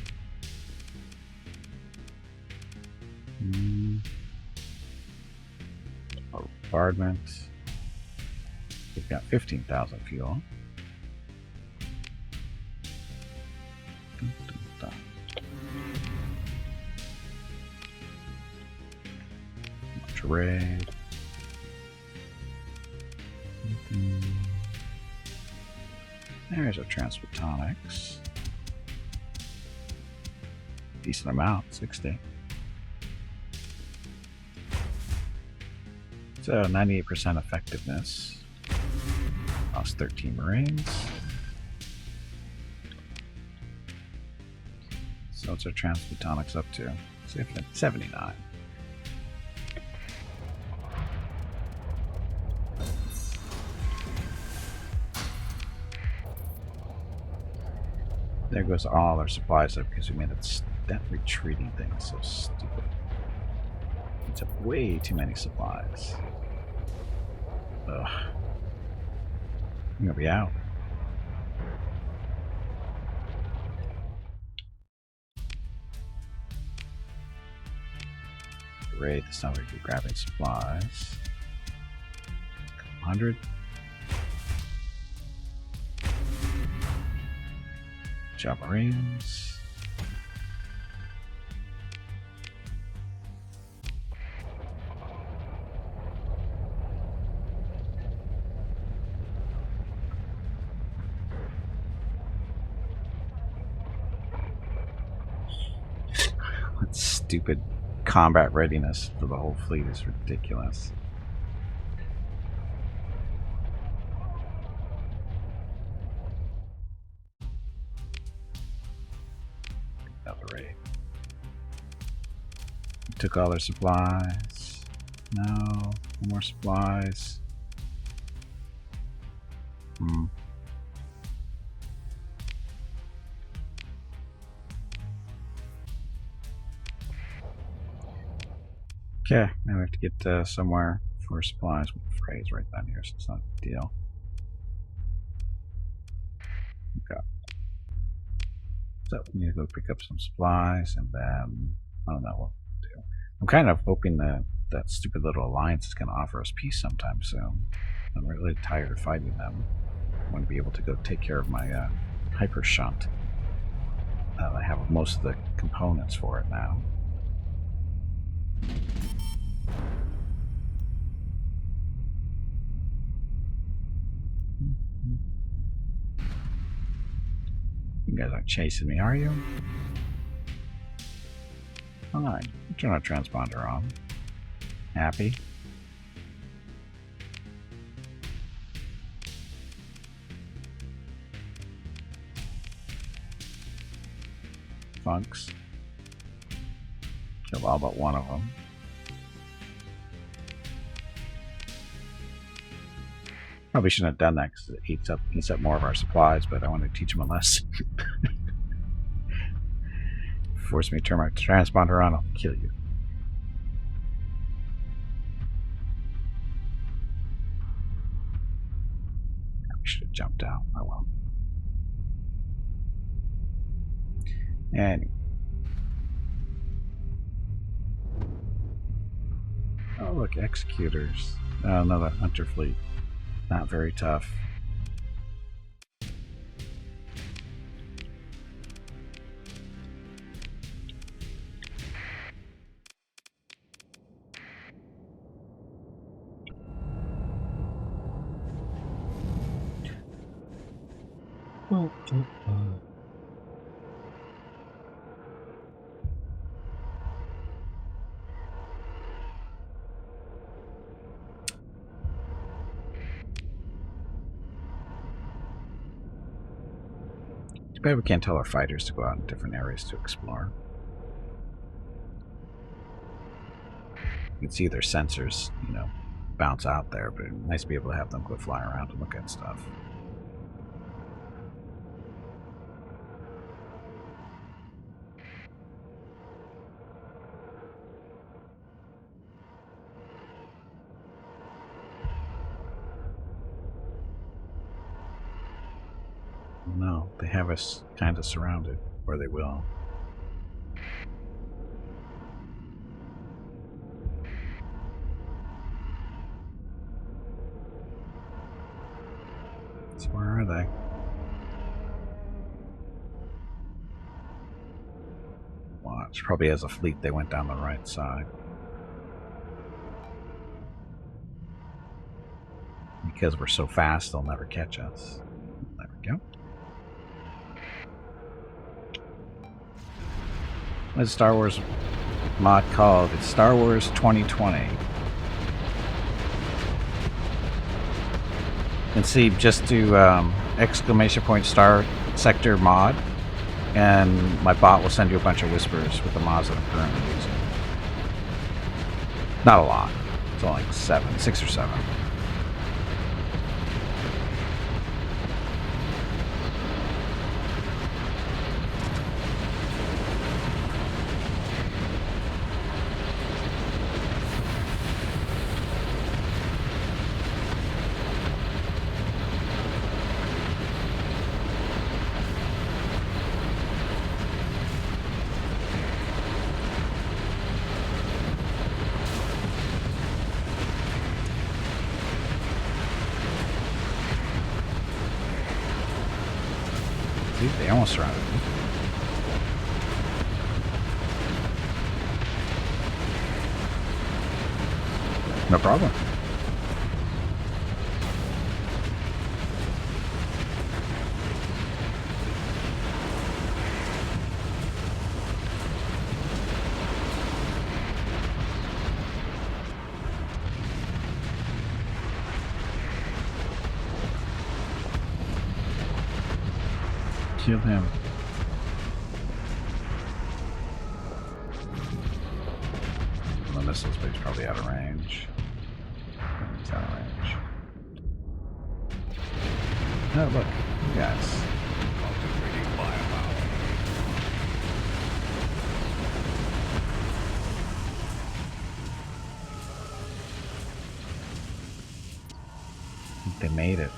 Bombardment. We've got 15,000 fuel. Dun, dun, dun. Much raid. There's our transphotonics. Decent amount, 60. So 98% effectiveness. Lost 13 Marines. So what's our transphotonics up to? 79. There goes all our supplies up because we made that retreating thing so stupid. It took way too many supplies. Ugh. I'm gonna be out. Great, that's not where you're grabbing supplies. 100. Job Marines. That stupid combat readiness for the whole fleet is ridiculous. Took all their supplies. No more supplies. Okay, now we have to get somewhere for supplies with the phrase right down here, so it's not a big deal. Okay. So we need to go pick up some supplies, and then I don't know what to do. I'm kind of hoping that that stupid little alliance is going to offer us peace sometime soon. I'm really tired of fighting them. I want to be able to go take care of my hyper shunt. I have most of the components for it now. You guys aren't chasing me, are you? Fine. Turn our transponder on. Happy? Funks. Killed all but one of them. Probably shouldn't have done that because it eats up more of our supplies, but I want to teach them a lesson. Force me to turn my transponder on, I'll kill you. I should have jumped out. Oh well. And oh look, executors. Oh, another hunter fleet. Not very tough. Too bad we can't tell our fighters to go out in different areas to explore. You can see their sensors, you know, bounce out there, but it's nice to be able to have them go fly around and look at stuff. No, they have us kind of surrounded, or they will. So where are they? Watch. Probably as a fleet they went down the right side. Because we're so fast, they'll never catch us. There we go. What's Star Wars mod called? It's Star Wars 2020. And see, just do exclamation point Starsector mod, and my bot will send you a bunch of whispers with the mods that I'm currently using. Not a lot. It's only like 6 or 7. See, they almost surrounded me. No problem. Kill him. The missile space probably out of range. It's out of range. Oh look, you guys. Concentrating firepower. I think they made it.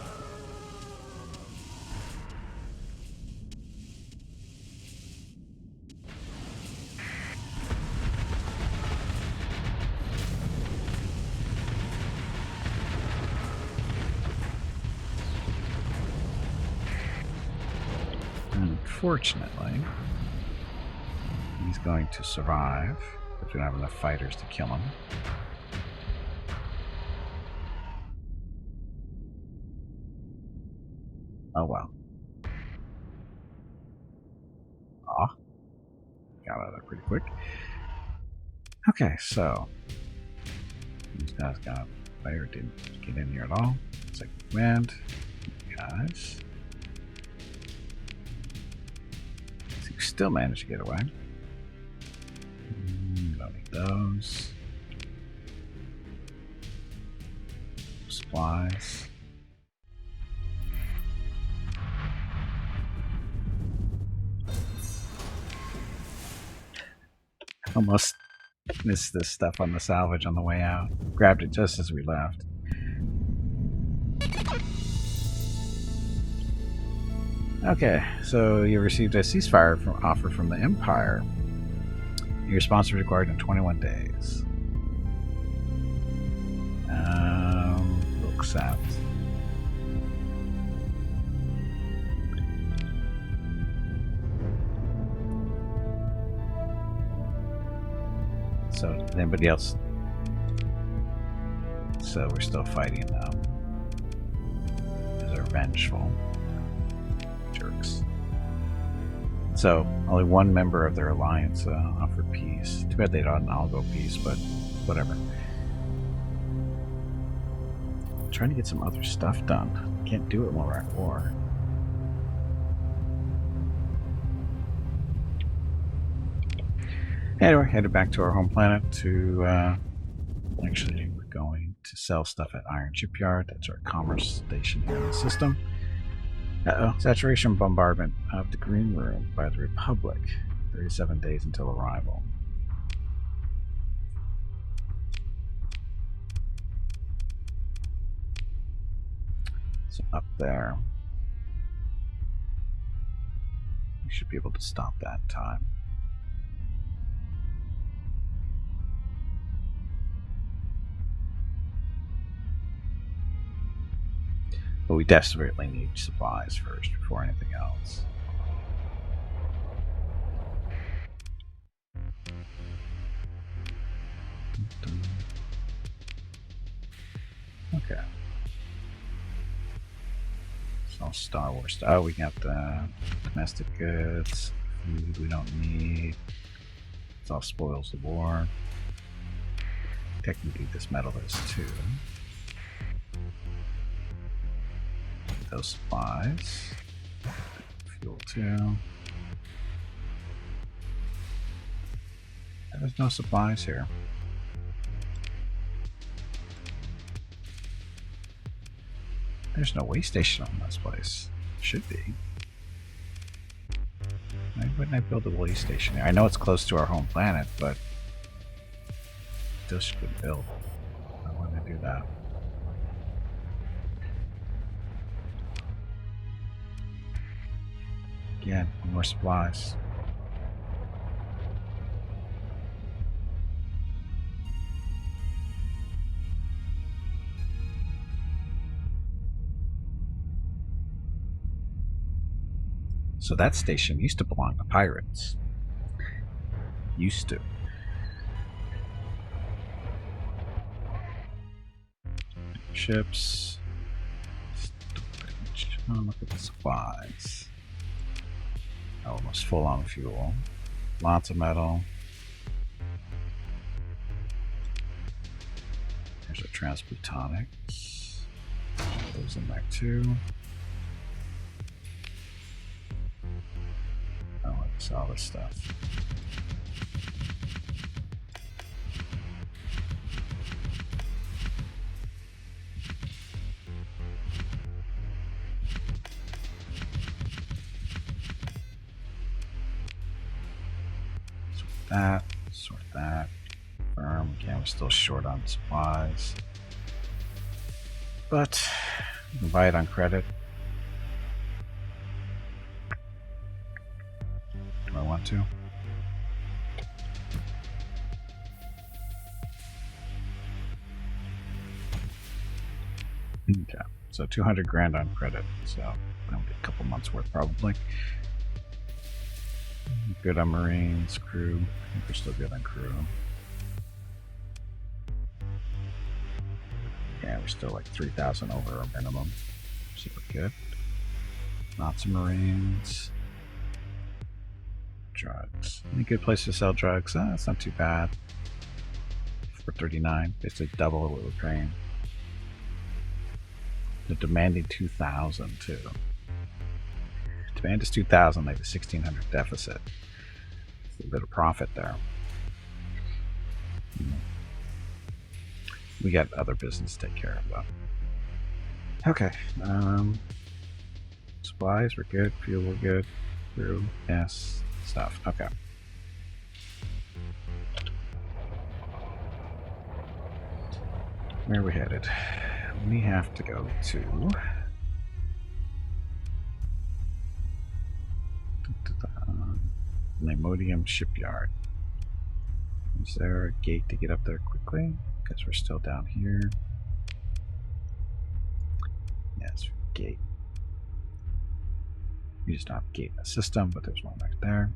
Unfortunately, he's going to survive if we don't have enough fighters to kill him. Oh well. Aw. Got out of there pretty quick. Okay, so these guys got fire, didn't get in here at all. It's like wind. Guys. So you still managed to get away. Don't need those. Supplies. Almost missed this stuff on the salvage on the way out. Grabbed it just as we left. Okay, so you received a ceasefire offer from the Empire. Your response is required in 21 days. We'll accept. So, anybody else? So, we're still fighting them. They're vengeful. Jerks. So, only one member of their alliance offered peace. Too bad they don't all go peace, but whatever. I'm trying to get some other stuff done. Can't do it while we're at war. Anyway, headed back to our home planet to, actually, we're going to sell stuff at Iron Shipyard. That's our commerce station here in the system. Saturation bombardment of the Green Room by the Republic. 37 days until arrival. So up there. We should be able to stop that time. But we desperately need supplies first before anything else. Okay. It's all Star Wars stuff. Oh, we got the domestic goods, food we don't need. It's all spoils of war. Technically, this metal is too. Those supplies. Fuel too. There's no supplies here. There's no way station on this place. Should be. Why wouldn't I build a way station here? I know it's close to our home planet, but still should build. I want to do that. Again, more supplies. So that station used to belong to pirates. Used to. Ships. Oh, look at the supplies. Almost full on fuel. Lots of metal. There's our transplutonics. Those in there too. I want to sell this stuff. Sort that. Firm. Again, we're still short on supplies. But you can buy it on credit. Do I want to? Okay. So 200 grand on credit. So that'll be a couple months worth probably. Good on Marines, crew. I think we're still good on crew. Yeah, we're still like 3,000 over our minimum. Super good. Lots of Marines. Drugs. Any good place to sell drugs? That's not too bad. For 39, basically double what we're paying. They're demanding 2,000 too. Demand is 2,000. They have a 1,600 deficit. A bit of profit there. We got other business to take care of though. Okay. Supplies we're good. Fuel we're good. Crew, yes. Stuff. Okay. Where are we headed? We have to go to Lemodium Shipyard. Is there a gate to get up there quickly? Because we're still down here. Yes, gate. We just don't have a gate in the system, but there's one right there.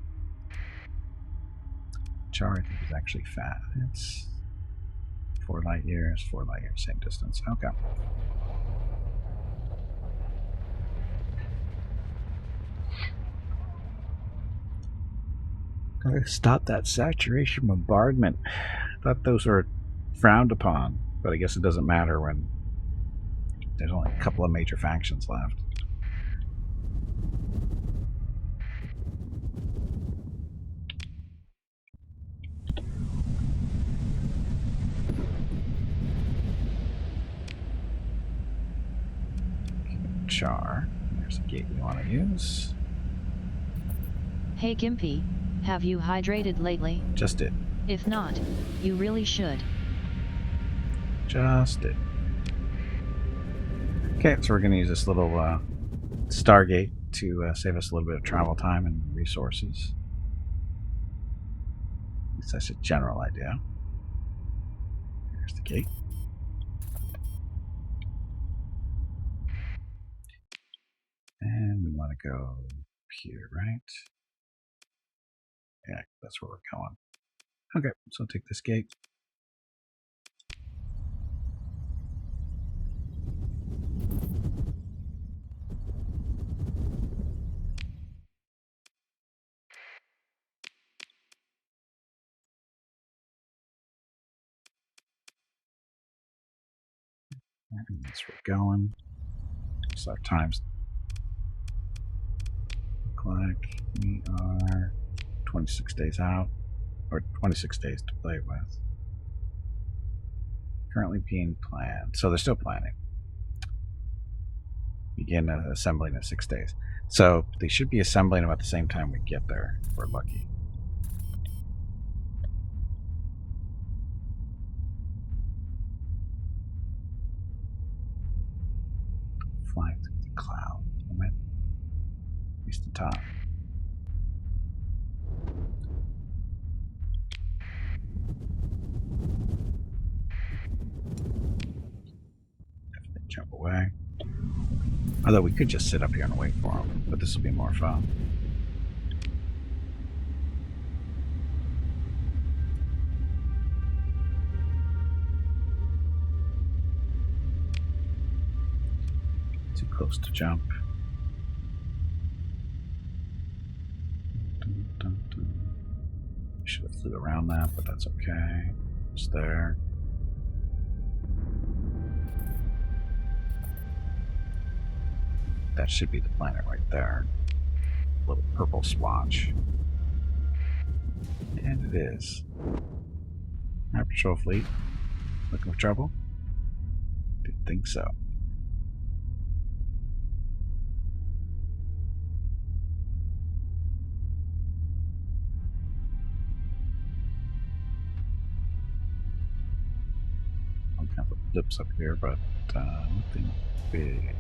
Char, I think, is actually fat. It's 4 light years, same distance. Okay. Gotta stop that saturation bombardment. I thought those were frowned upon, but I guess it doesn't matter when there's only a couple of major factions left. Char. There's a gate we want to use. Hey Gimpy, have you hydrated lately? Just did. If not, you really should. Just did. Okay, so we're going to use this little Stargate to save us a little bit of travel time and resources. At least that's a general idea. There's the gate. And we want to go here, right? Yeah, that's where we're going. Okay, so I'll take this gate. And that's where we're going. So our times look like we are 26 days out, or 26 days to play with. Currently being planned. So they're still planning. Begin assembling in 6 days. So they should be assembling about the same time we get there, if we're lucky. Flying through the cloud. Waste of time. Definitely jump away. Although we could just sit up here and wait for them, but this will be more fun. Too close to jump. Dun, dun, dun. Should have flew around that, but that's okay. It's there. That should be the planet right there. Little purple splotch. And it is. Our patrol fleet. Looking for trouble? Didn't think so. Some kind of blips up here, but nothing big.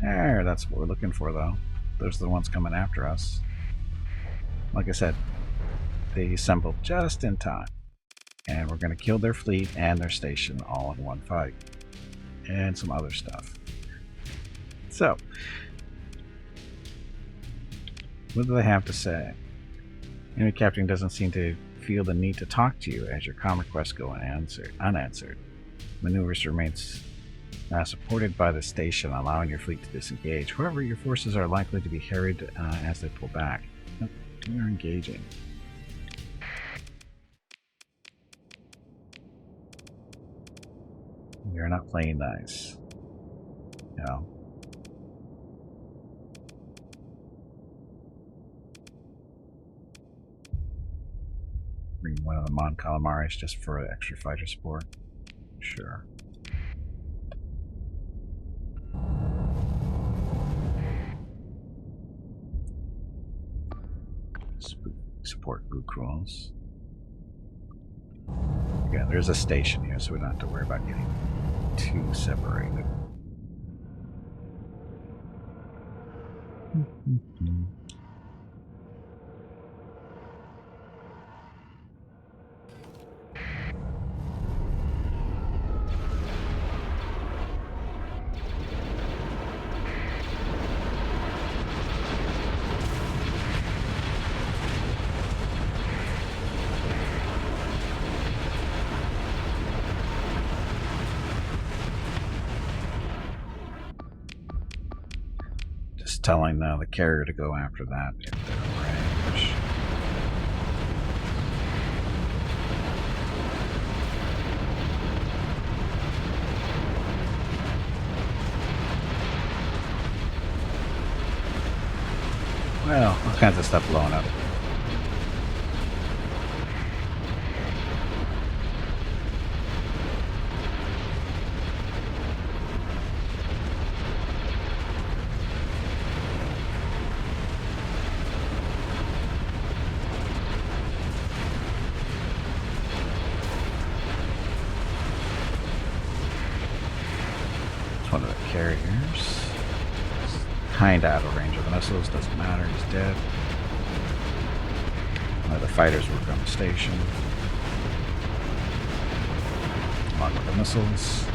There, that's what we're looking for, though. Those are the ones coming after us. Like I said, they assembled just in time. And we're going to kill their fleet and their station all in one fight. And some other stuff. So, What do they have to say? Enemy captain doesn't seem to feel the need to talk to you as your comm requests go unanswered. Maneuvers remains supported by the station, allowing your fleet to disengage. However, your forces are likely to be harried as they pull back. Nope, we are engaging. We are not playing nice. No. Bring one of the Mon Calamaris just for extra fighter support. Sure. Support blue crawls. Again, there's a station here, so we don't have to worry about getting too separated. Telling the carrier to go after that if they're in range. Well, all kinds of stuff blowing up. One of the carriers. Kinda out of range of the missiles, doesn't matter, he's dead. One of the fighters work on the station. Along with the missiles.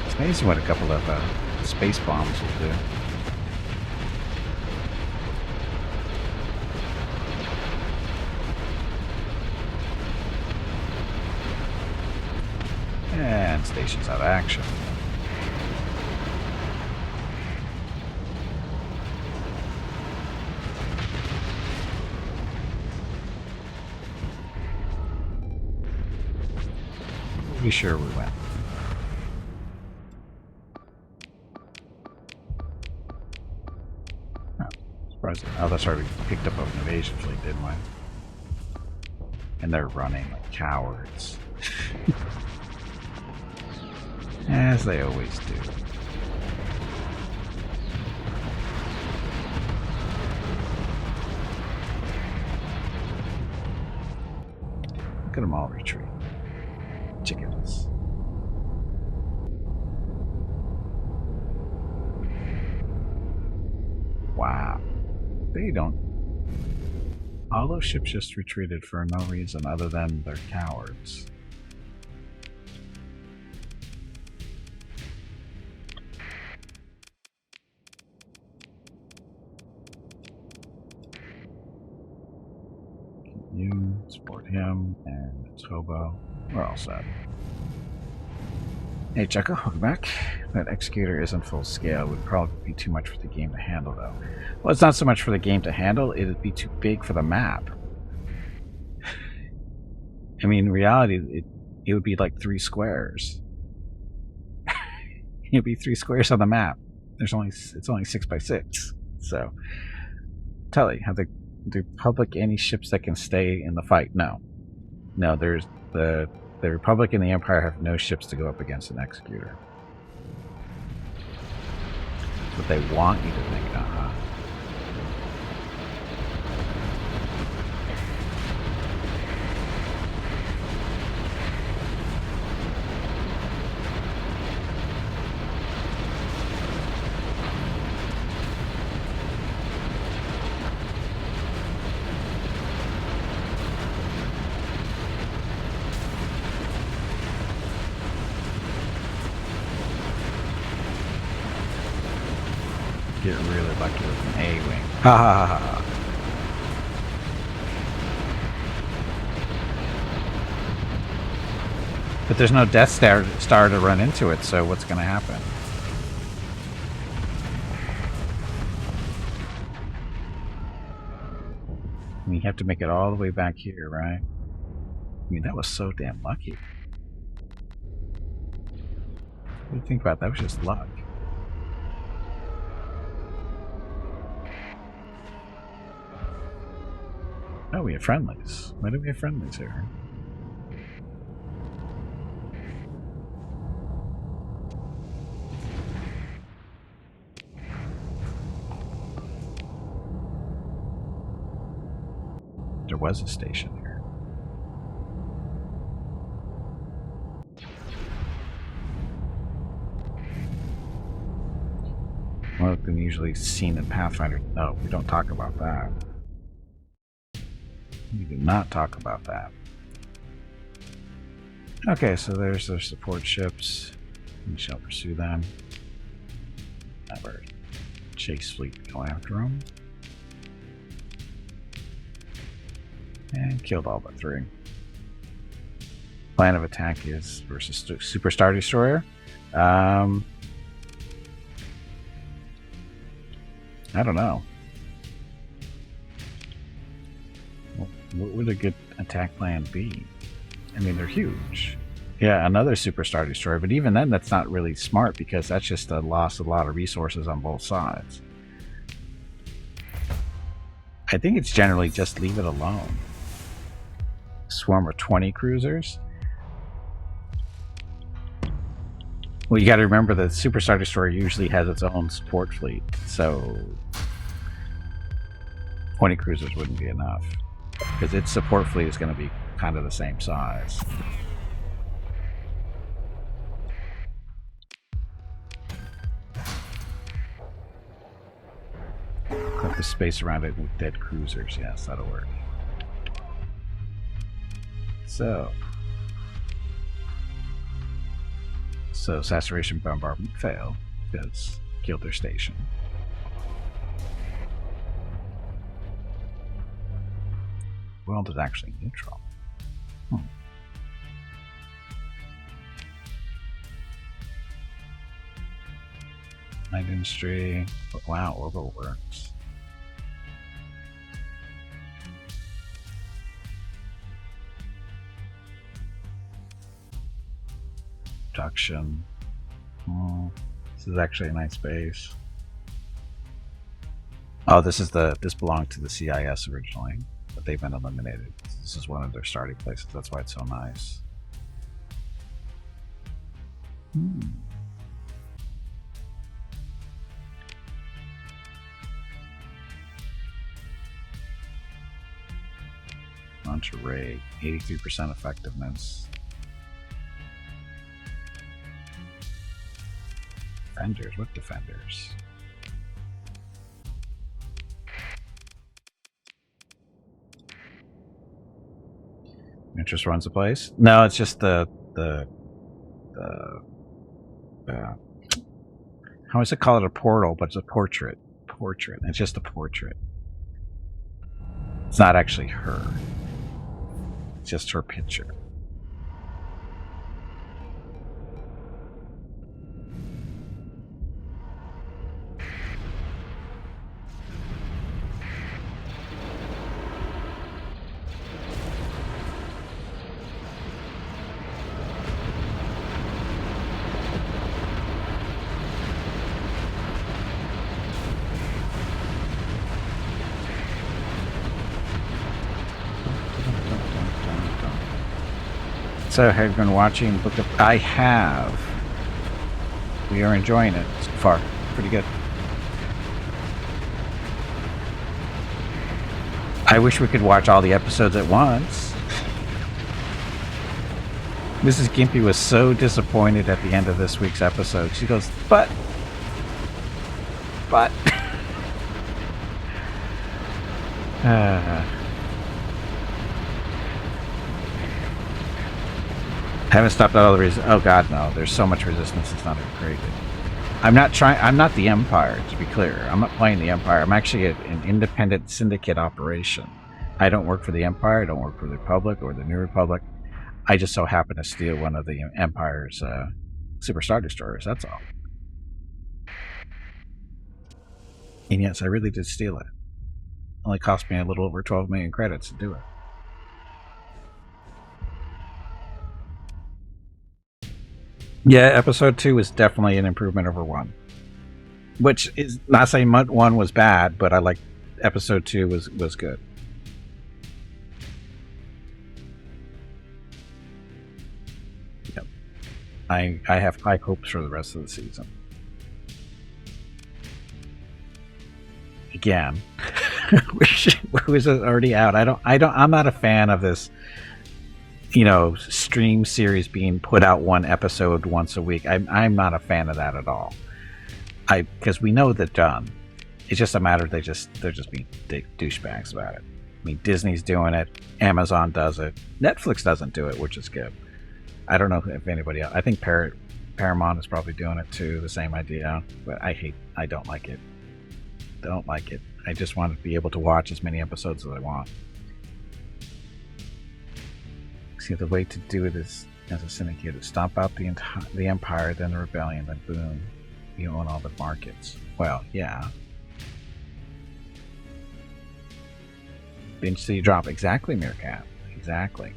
It's amazing what a couple of space bombs will do. And station's out of action. Pretty sure we went. Oh, surprising. Oh, that's right. We picked up an invasion fleet, didn't we? And they're running like cowards. As they always do. Look at them all retreat. Chickens. Wow. They don't... All those ships just retreated for no reason other than they're cowards. You support him, and it's Hobo. We're all set. Hey Chucko, welcome back. That executor isn't full scale. Would probably be too much for the game to handle, though. Well, it's not so much for the game to handle, it'd be too big for the map. I mean, in reality, it would be like 3 squares. It'd be 3 squares on the map. It's only 6 by 6. So, Tully, have the Republic any ships that can stay in the fight? No. No, there's the Republic and the Empire have no ships to go up against an executor. That's what they want you to think, Get really lucky with an A-wing. Ha ha ha ha. But there's no Death Star to run into it, so what's going to happen? I mean, you have to make it all the way back here, right? I mean, that was so damn lucky. What do you think about that? That was just luck. Oh, we have friendlies. Why do we have friendlies here? There was a station here. More than usually seen in Pathfinder. No, we don't talk about that. We do not talk about that. Okay, so there's their support ships. We shall pursue them. Have our chase fleet go after them. And killed all but 3. Plan of attack is versus Super Star Destroyer. I don't know. What would a good attack plan be? I mean, they're huge. Yeah, another Super Star Destroyer, but even then, that's not really smart because that's just a loss of a lot of resources on both sides. I think it's generally just leave it alone. Swarm of 20 cruisers. Well, you got to remember that Super Star Destroyer usually has its own support fleet, so 20 cruisers wouldn't be enough because its support fleet is going to be kind of the same size. Clip the space around it with dead cruisers. Yes, that'll work. So assassination bombardment failed because killed their station. World is actually neutral. Light industry. Wow, orbital works. Production. This is actually a nice base. Oh, this belonged to the CIS originally, but they've been eliminated. This is one of their starting places. That's why it's so nice. Launch array, 83% effectiveness. Defenders? What defenders? It just runs the place? No, it's just the how is it called? A portal, but it's a portrait. It's just a portrait. It's not actually her. It's just her picture. So have you been watching Book of... I have. We are enjoying it so far. Pretty good. I wish we could watch all the episodes at once. Mrs. Gimpy was so disappointed at the end of this week's episode. She goes, but... Haven't stopped all the resistance. Oh god, no. There's so much resistance, it's not even crazy. I'm not trying. I'm not the Empire, to be clear. I'm not playing the Empire. I'm actually an independent syndicate operation. I don't work for the Empire. I don't work for the Republic or the New Republic. I just so happen to steal one of the Empire's Super Star Destroyers. That's all. And yes, I really did steal it. Only cost me a little over 12 million credits to do it. Yeah, episode 2 is definitely an improvement over 1. Which is not saying 1 was bad, but I like episode 2 was good. Yep. I have high hopes for the rest of the season. Again, was it already out? I'm not a fan of this, stream series being put out one episode once a week. I'm not a fan of that at all. Because we know they're done. It's just a matter they're just being douchebags about it. I mean, Disney's doing it, Amazon does it, Netflix doesn't do it, which is good. I don't know if anybody else. I think Paramount is probably doing it too. The same idea, but I don't like it. Don't like it. I just want to be able to watch as many episodes as I want. See, the way to do it is, as a syndicate, is stomp out the Empire, then the Rebellion, then boom, you own all the markets. Well, yeah. Binge till you drop. Exactly, Meerkat. Exactly.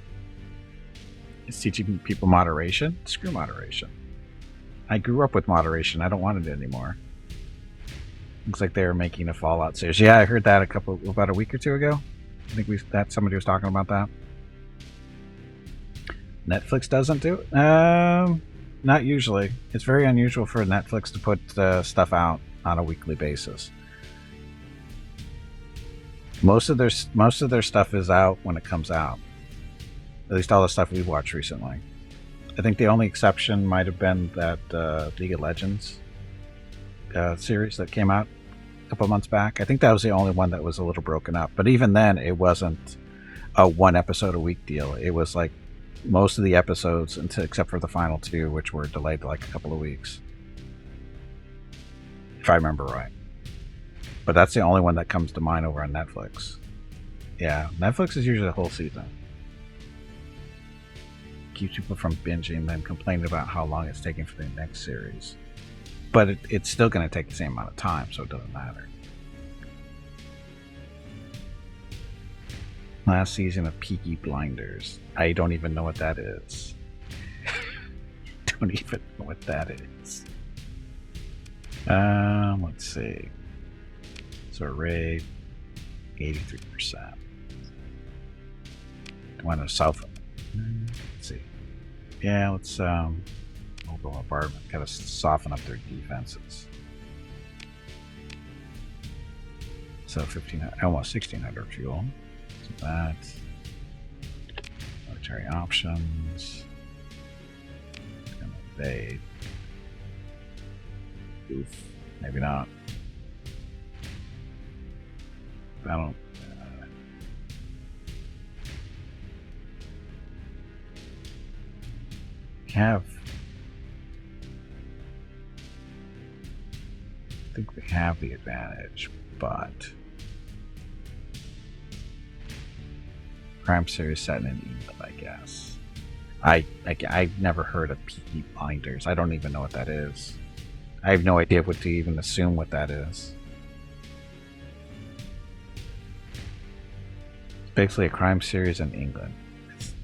It's teaching people moderation. Screw moderation. I grew up with moderation. I don't want it anymore. Looks like they were making a Fallout series. Yeah, I heard that about a week or two ago. I think somebody was talking about that. Netflix doesn't do it? Not usually. It's very unusual for Netflix to put stuff out on a weekly basis. Most of their stuff is out when it comes out. At least all the stuff we've watched recently. I think the only exception might have been that League of Legends series that came out a couple months back. I think that was the only one that was a little broken up. But even then, it wasn't a one episode a week deal. It was like most of the episodes, except for the final 2, which were delayed like a couple of weeks, if I remember right. But that's the only one that comes to mind over on Netflix. Yeah, Netflix is usually a whole season. Keeps people from binging, then complaining about how long it's taking for the next series. But it's still going to take the same amount of time, so it doesn't matter. Last season of Peaky Blinders. I don't even know what that is. Don't even know what that is. Let's see. So rate 83%. Want to south. Let's see. Yeah, let's mobile bombardment. Gotta soften up their defenses. So 1500, almost 1600 fuel. So that. Military options. Gonna invade. Oof. Maybe not. I don't. I think we have the advantage, but crime series set in England, I guess. I've never heard of Peaky Blinders. I don't even know what that is. I have no idea what to even assume what that is. It's basically a crime series in England.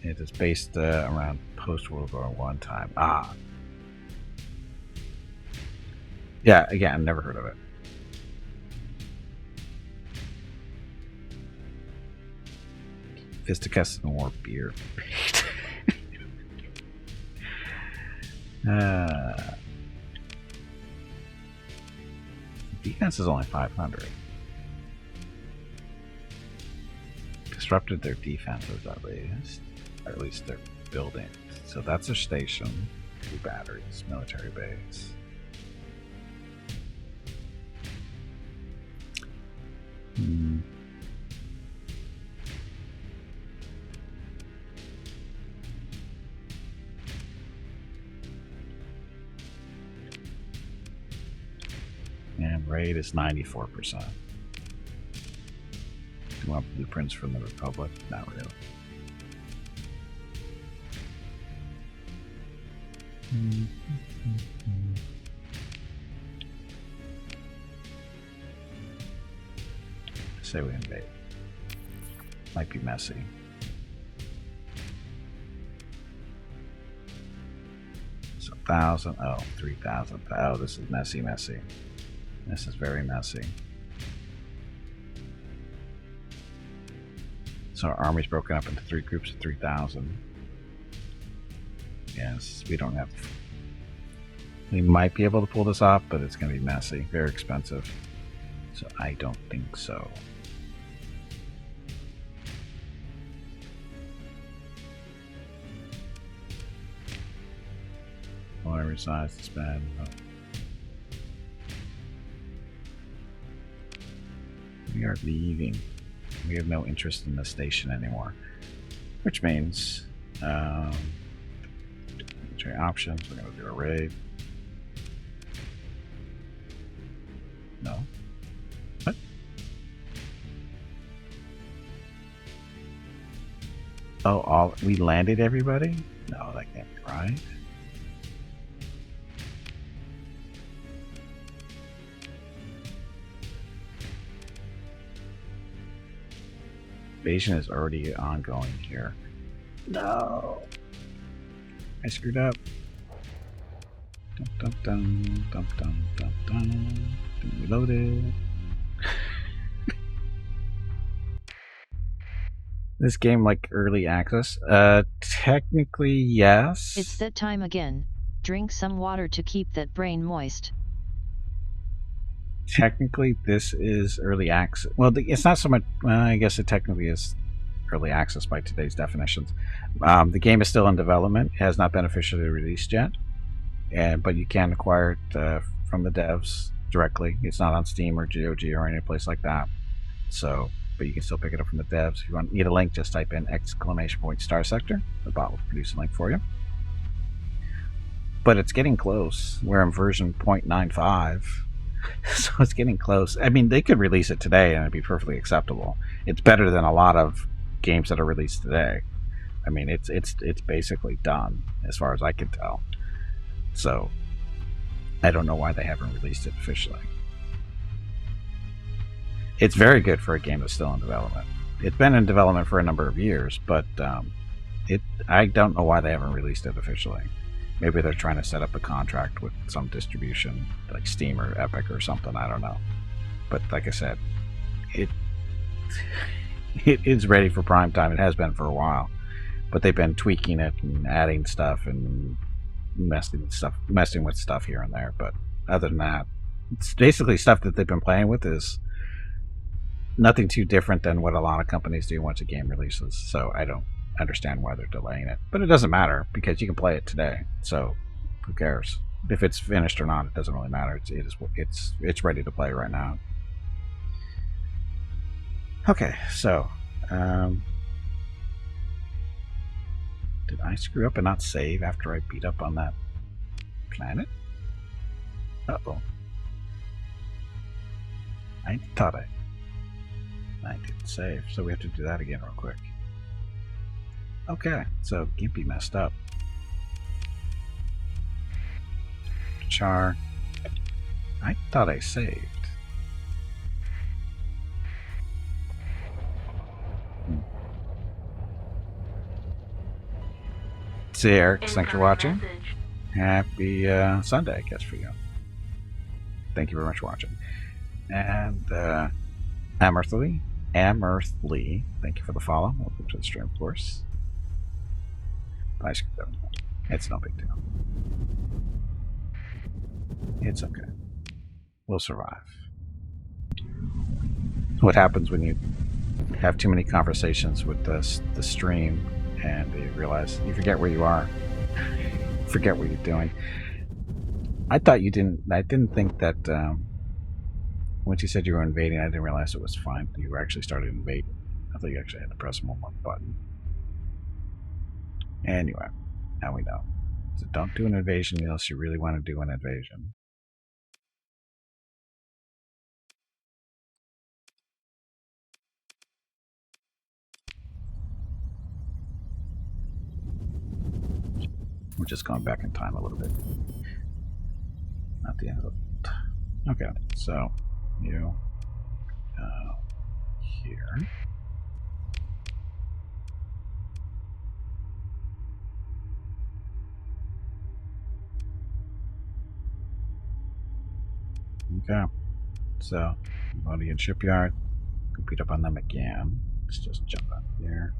It is based around post-World War I time. Yeah, again, never heard of it. Fisticuffs and more beer. Defense is only 500. Disrupted their defenses at least. Or at least their buildings. So that's a station. 2 batteries. Military base. Raid is 94%. Do you want blueprints from the Republic? Not really. Say we invade. Might be messy. So 1,000. Oh, 3,000. Oh, this is messy. This is very messy. So our army's broken up into 3 groups of 3,000. Yes, we don't have. We might be able to pull this off, but it's going to be messy, very expensive. So I don't think so. Whatever size to spend. Oh. We are leaving. We have no interest in the station anymore, which means military options. We're going to do a raid. No. What? Oh, we landed everybody? No, that can't be right. Invasion is already ongoing here. No, I screwed up. Dum dum dum dum dum dum dum. Reloaded. This game like early access? Technically yes. It's that time again. Drink some water to keep that brain moist. Technically, this is early access. Well, it's not so much. Well, I guess it technically is early access by today's definitions. The game is still in development. It has not been officially released yet, but you can acquire it from the devs directly. It's not on Steam or GOG or any place like that. So, but you can still pick it up from the devs. If you need a link, just type in !Starsector. The bot will produce a link for you. But it's getting close. We're in version 0.95. So it's getting close. I mean, they could release it today and it'd be perfectly acceptable. It's better than a lot of games that are released today. I mean, it's basically done as far as I can tell. So I don't know why they haven't released it officially. It's very good for a game that's still in development. It's been in development for a number of years, but I don't know why they haven't released it officially. Maybe they're trying to set up a contract with some distribution, like Steam or Epic or something. I don't know. But like I said, it is ready for prime time. It has been for a while, but they've been tweaking it and adding stuff and messing with stuff here and there. But other than that, it's basically stuff that they've been playing with. Is nothing too different than what a lot of companies do once a game releases. So I don't understand why they're delaying it, but it doesn't matter because you can play it today. So who cares if it's finished or not? It doesn't really matter. It's ready to play right now. Okay, so did I screw up and not save after I beat up on that planet? Uh-oh. I thought I didn't save, so we have to do that again real quick. Okay, so Gimpy messed up. Char. I thought I saved. See, Eric, thanks for watching. Happy Sunday, I guess, for you. Thank you very much for watching. And Amerthly, thank you for the follow. Welcome to the stream, of course. It's no big deal. It's okay. We'll survive. What happens when you have too many conversations with the stream and you realize you forget where you are, forget what you're doing. I didn't think that once you said you were invading, I didn't realize it was fine. You actually started invading. I thought you actually had to press one more button. Anyway, now we know. So don't do an invasion unless you really want to do an invasion. We're just going back in time a little bit. Not the end of it. Okay, so you go here. Okay, so body and shipyard. Go beat up on them again. Let's just jump out here.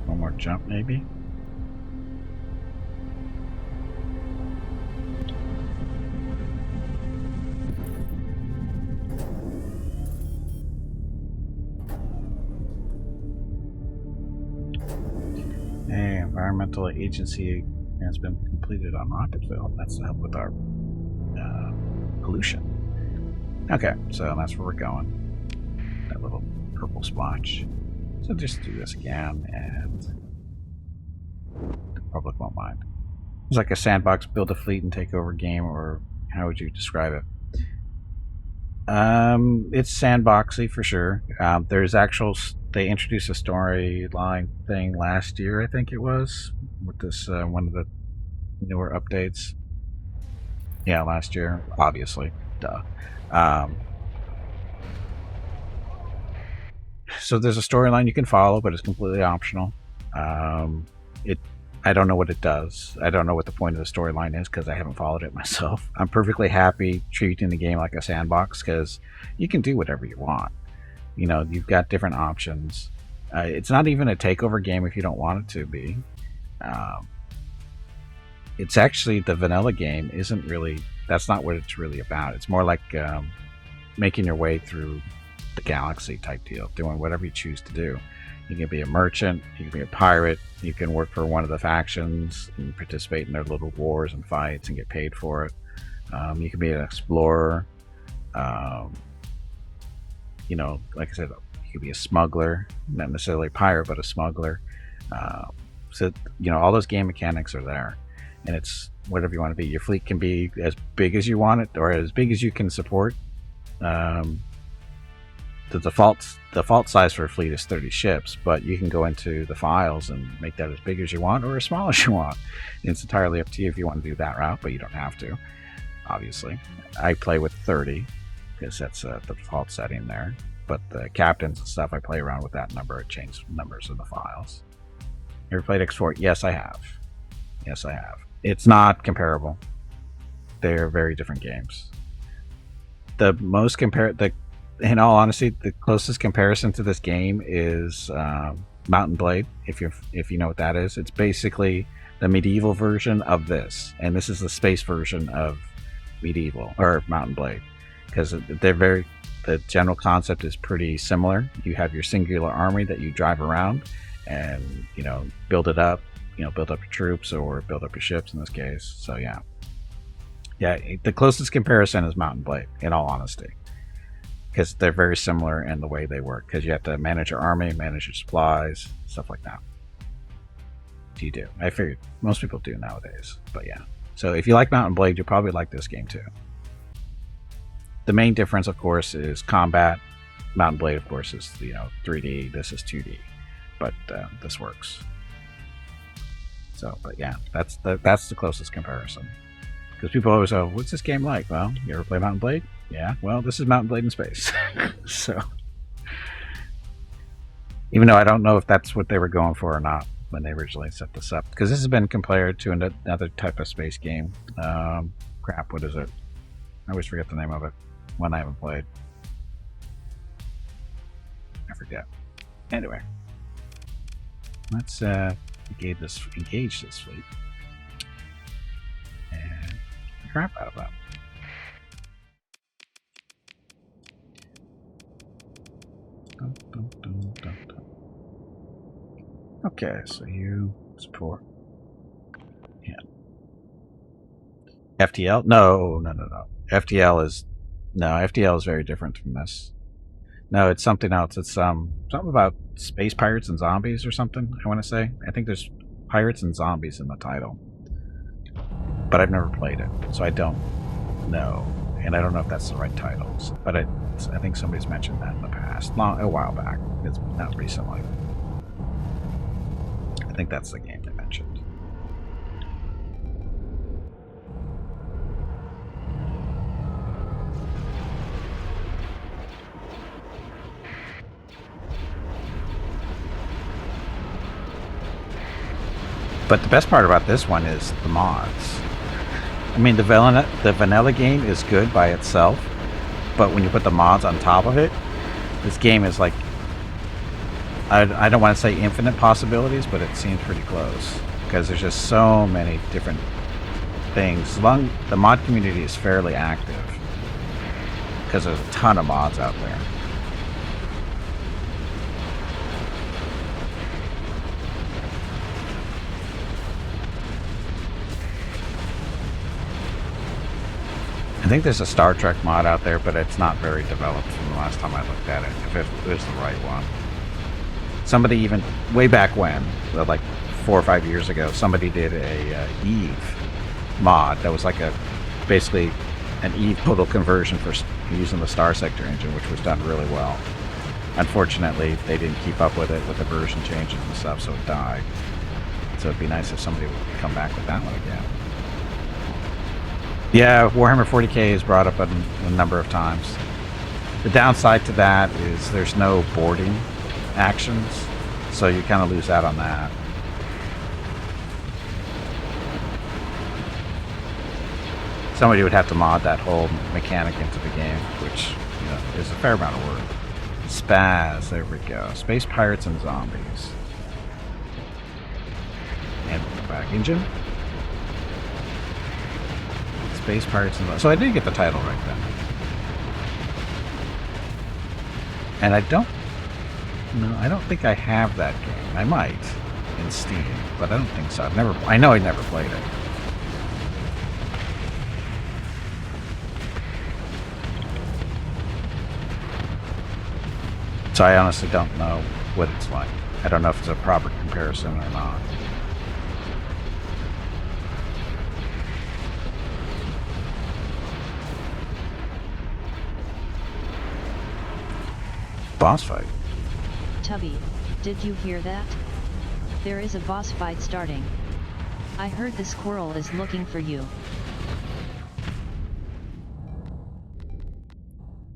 One more jump, maybe. Hey, environmental agency has been completed on Rocketville. That's to help with our pollution. Okay, so that's where we're going. That little purple splotch. So just do this again, and the public won't mind. It's like a sandbox, build a fleet and take over game, or how would you describe it? It's sandboxy for sure. There's they introduced a storyline thing last year, I think it was, with this one of the newer updates. Yeah, last year, obviously, duh. So there's a storyline you can follow, but it's completely optional. I don't know what it does. I don't know what the point of the storyline is because I haven't followed it myself. I'm perfectly happy treating the game like a sandbox because you can do whatever you want. You know, you've got different options. It's not even a takeover game if you don't want it to be. It's actually, the vanilla game isn't really, that's not what it's really about. It's more like making your way through the galaxy type deal, doing whatever you choose to do. You can be a merchant, you can be a pirate, you can work for one of the factions and participate in their little wars and fights and get paid for it. You can be an explorer. You know, like I said, you could be a smuggler, not necessarily a pirate, but a smuggler. So, you know, all those game mechanics are there. And it's whatever you want to be. Your fleet can be as big as you want it, or as big as you can support. The default size for a fleet is 30 ships, but you can go into the files and make that as big as you want or as small as you want. It's entirely up to you if you want to do that route, but you don't have to, obviously. I play with 30 because that's the default setting there. But the captains and stuff, I play around with that number. I change numbers in the files. Ever played X4? Yes, I have. Yes, I have. It's not comparable. They're very different games. In all honesty, the closest comparison to this game is Mountain Blade. If you know what that is, it's basically the medieval version of this, and this is the space version of medieval or Mountain Blade, because the general concept is pretty similar. You have your singular army that you drive around, and build it up. Build up your troops or build up your ships in this case. So yeah, the closest comparison is Mountain Blade. In all honesty. Because they're very similar in the way they work. Because you have to manage your army, manage your supplies, stuff like that. You do. I figured most people do nowadays. But yeah. So if you like Mountain Blade, you'll probably like this game too. The main difference, of course, is combat. Mountain Blade, of course, is 3D. This is 2D. But this works. So, but yeah, that's the closest comparison. Because people always go, what's this game like? Well, you ever play Mountain Blade? Yeah, well, this is Mountain Blade in space. So, even though I don't know if that's what they were going for or not when they originally set this up. Because this has been compared to another type of space game. Crap, what is it? I always forget the name of it. One I haven't played. I forget. Anyway. Let's engage this fleet. And crap out of that. Okay, so you support. Yeah. FTL? No. FTL is very different from this. No, it's something else. It's something about Space Pirates and Zombies or something, I want to say. I think there's Pirates and Zombies in the title. But I've never played it, so I don't know. And I don't know if that's the right titles. But I think somebody's mentioned that in the past. A while back. It's not recently. I think that's the game they mentioned. But the best part about this one is the mods. I mean, the vanilla game is good by itself, but when you put the mods on top of it, this game is like, I don't want to say infinite possibilities, but it seems pretty close. Because there's just so many different things. The mod community is fairly active, because there's a ton of mods out there. I think there's a Star Trek mod out there, but it's not very developed from the last time I looked at it, if it was the right one. Somebody even, way back when, like 4 or 5 years ago, somebody did a Eve mod that was like basically an Eve total conversion for using the Starsector engine, which was done really well. Unfortunately, they didn't keep up with it with the version changes and stuff, so it died. So it'd be nice if somebody would come back with that one again. Yeah, Warhammer 40k is brought up a number of times. The downside to that is there's no boarding actions, so you kind of lose out on that. Somebody would have to mod that whole mechanic into the game, which, you know, is a fair amount of work. Spaz, there we go. Space Pirates and Zombies. And the back engine. Space Pirates and Zombies. So I did get the title right then. And I don't think I have that game. I might in Steam, but I don't think so. I know I never played it. So I honestly don't know what it's like. I don't know if it's a proper comparison or not. Boss fight. Tubby, did you hear that? There is a boss fight starting. I heard the squirrel is looking for you.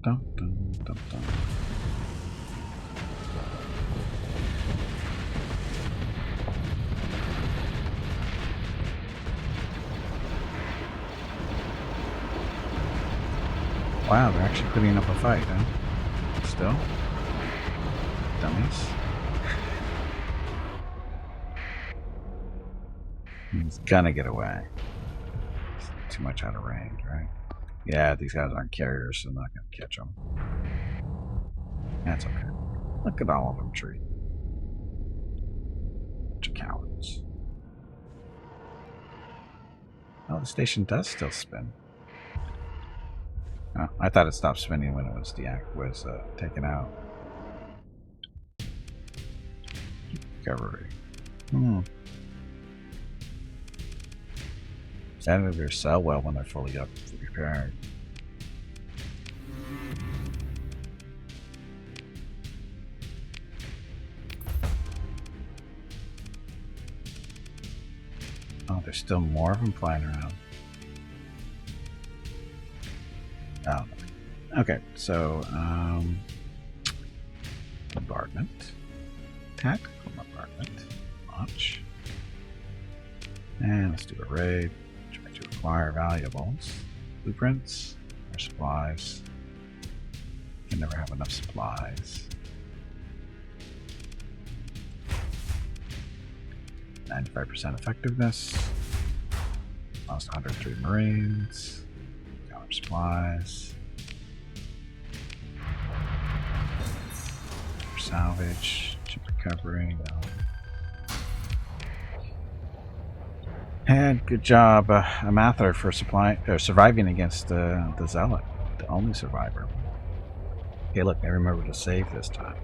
Dun, dun, dun, dun. Wow, they're actually putting up a fight, huh? Still? Dummies. He's gonna get away. It's too much out of range, right? Yeah, these guys aren't carriers, so I'm not gonna catch them. That's okay. Look at all of them treat. Bunch of cowards. Oh, the station does still spin. Oh, I thought it stopped spinning when it was taken out. Recovery. Senators sell well when they're fully up repaired. Oh, there's still more of them flying around. Oh, okay, so, bombardment. Tactical bombardment. Launch. And let's do a raid. Try to acquire valuables. Blueprints. Or supplies. You can never have enough supplies. 95% effectiveness. Lost 103 Marines. Counter supplies. Salvage. Chip recovery. No. And good job, Amathar, for surviving against the Zealot, the only survivor. Okay, look, I remember to save this time.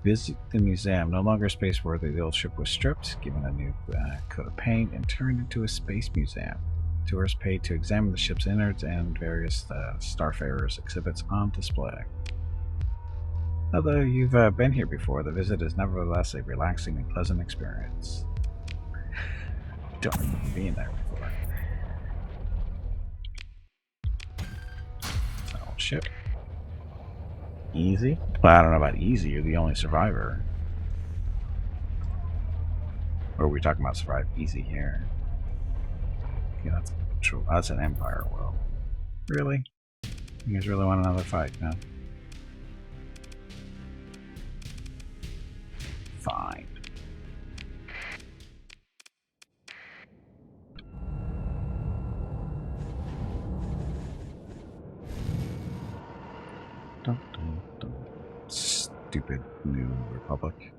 Visit the museum. No longer space worthy, the old ship was stripped, given a new coat of paint, and turned into a space museum. Tourists paid to examine the ship's innards and various Starfarers exhibits on display. Although you've been here before, the visit is nevertheless a relaxing and pleasant experience. Don't remember being there before. It's an old ship. Easy? Well, I don't know about easy. You're the only survivor. Or are we talking about survive easy here? Yeah, that's true. That's an Empire world. Really? You guys really want another fight, no? Fine. Dun, dun, dun. Stupid New Republic.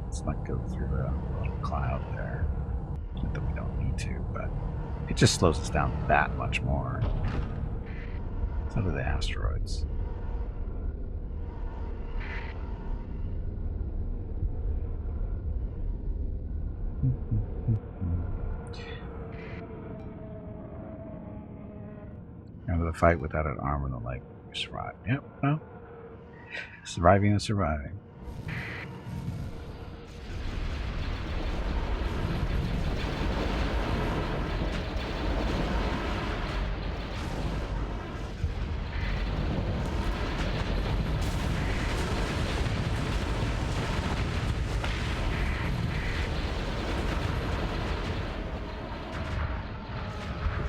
Let's not go through the little cloud there. Not that we don't need to, but it just slows us down that much more. So do the asteroids. Out of the fight without an arm and a leg, you survive. Yep, well, surviving and surviving.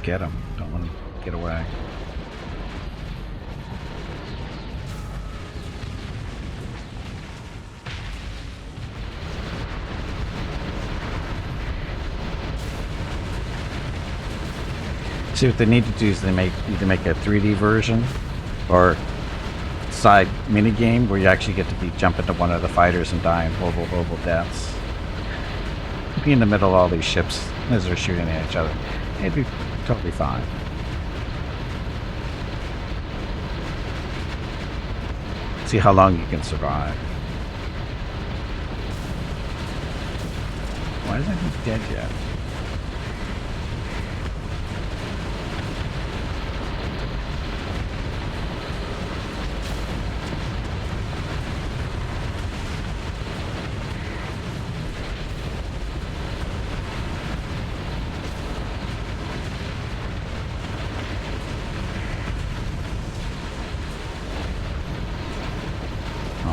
Get him. Don't let him get away. See, what they need to do is they either make a 3D version or side mini game where you actually get to jump into one of the fighters and die in horrible deaths. Be in the middle of all these ships as they're shooting at each other. It'd be totally fine. See how long you can survive. Why isn't he dead yet?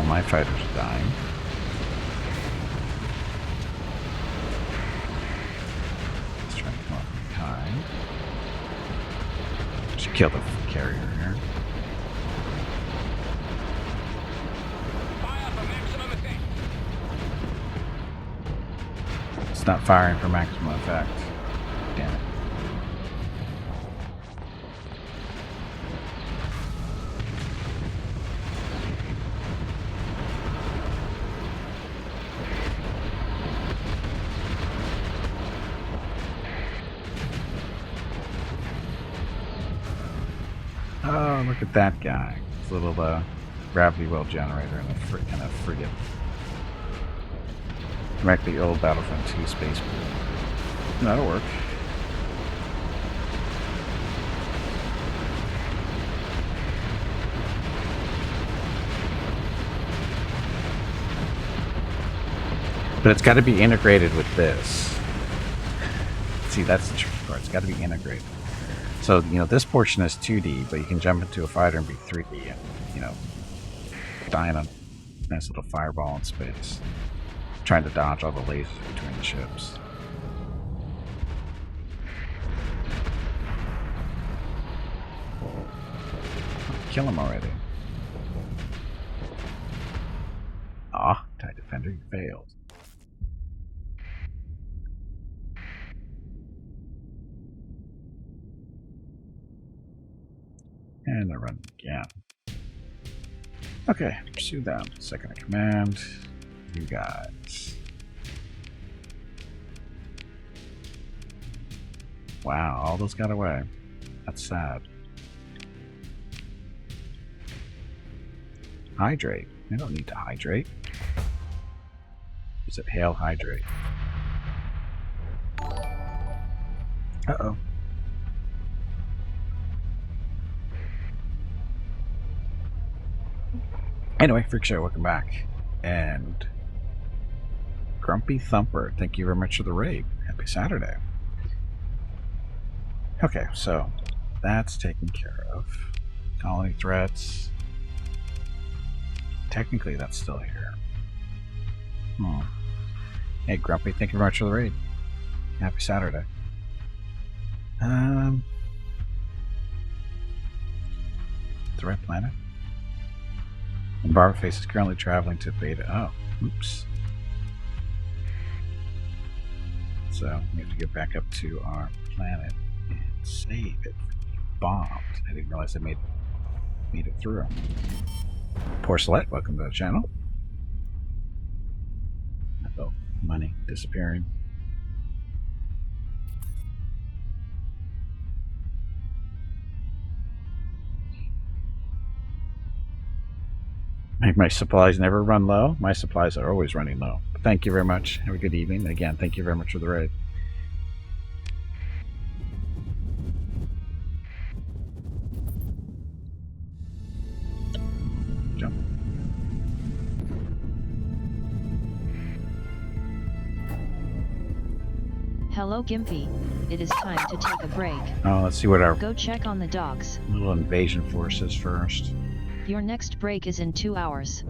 My fighters are dying. Let's try to come up behind. Just kill the carrier here. Fire for maximum effect. It's not firing for maximum effect. Damn it. Oh, look at that guy. His little gravity well generator and a frigate. Wreck the old Battlefront 2 space pool. That'll work. But it's got to be integrated with this. See, that's the tricky part. It's got to be integrated. So, this portion is 2D, but you can jump into a fighter and be 3D and, die in a nice little fireball in space. Trying to dodge all the lasers between the ships. Kill him already. Ah, TIE Defender, you failed. And I run again. Okay, pursue them. Second in command. You guys. Wow, all those got away. That's sad. Hydrate. I don't need to hydrate. Is it hail hydrate? Uh-oh. Anyway, Freak Show, welcome back. And Grumpy Thumper, thank you very much for the raid. Happy Saturday. Okay, so that's taken care of. Colony threats. Technically, that's still here. Hey, Grumpy, thank you very much for the raid. Happy Saturday. Threat planet. And Barbaface is currently traveling to Beta. Oh, oops. So we have to get back up to our planet and save it. Bombed. I didn't realize I made it through. Porcelette, welcome to the channel. Oh, money disappearing. My supplies never run low. My supplies are always running low. Thank you very much. Have a good evening. And again, thank you very much for the raid. Jump. Hello Gimpy, it is time to take a break. Oh, let's see what our Go check on the dogs. little invasion force is first. Your next break is in 2 hours.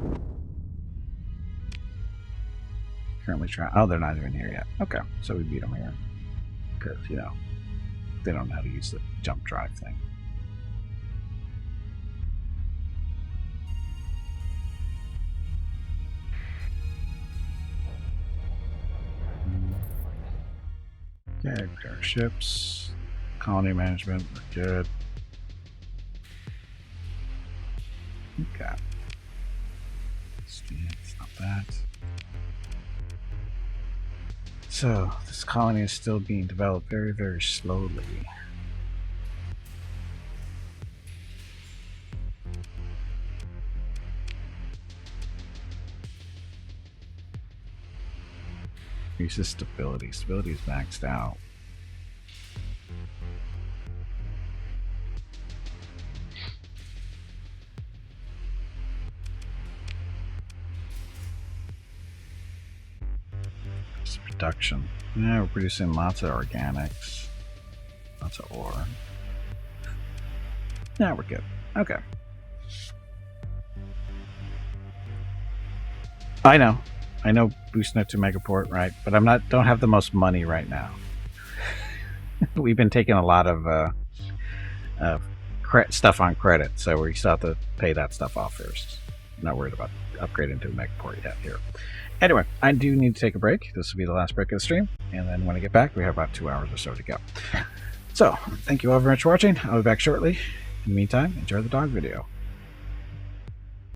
Currently trying. Oh, they're not even here yet. Okay, so we beat them here. Because, you know, they don't know how to use the jump drive thing. Okay, repair ships. Colony management, we're good. Okay. It's not that. So, this colony is still being developed very, very slowly. Increases stability. Stability is maxed out. Production. Yeah, we're producing lots of organics. Lots of ore. Yeah, we're good. Okay. I know boost note to Megaport, right? But don't have the most money right now. We've been taking a lot of stuff on credit, so we still have to pay that stuff off first. I'm not worried about upgrading to Megaport yet here. Anyway, I do need to take a break. This will be the last break of the stream, and then when I get back, we have about 2 hours or so to go. So, thank you all very much for watching. I'll be back shortly. In the meantime, enjoy the dog video.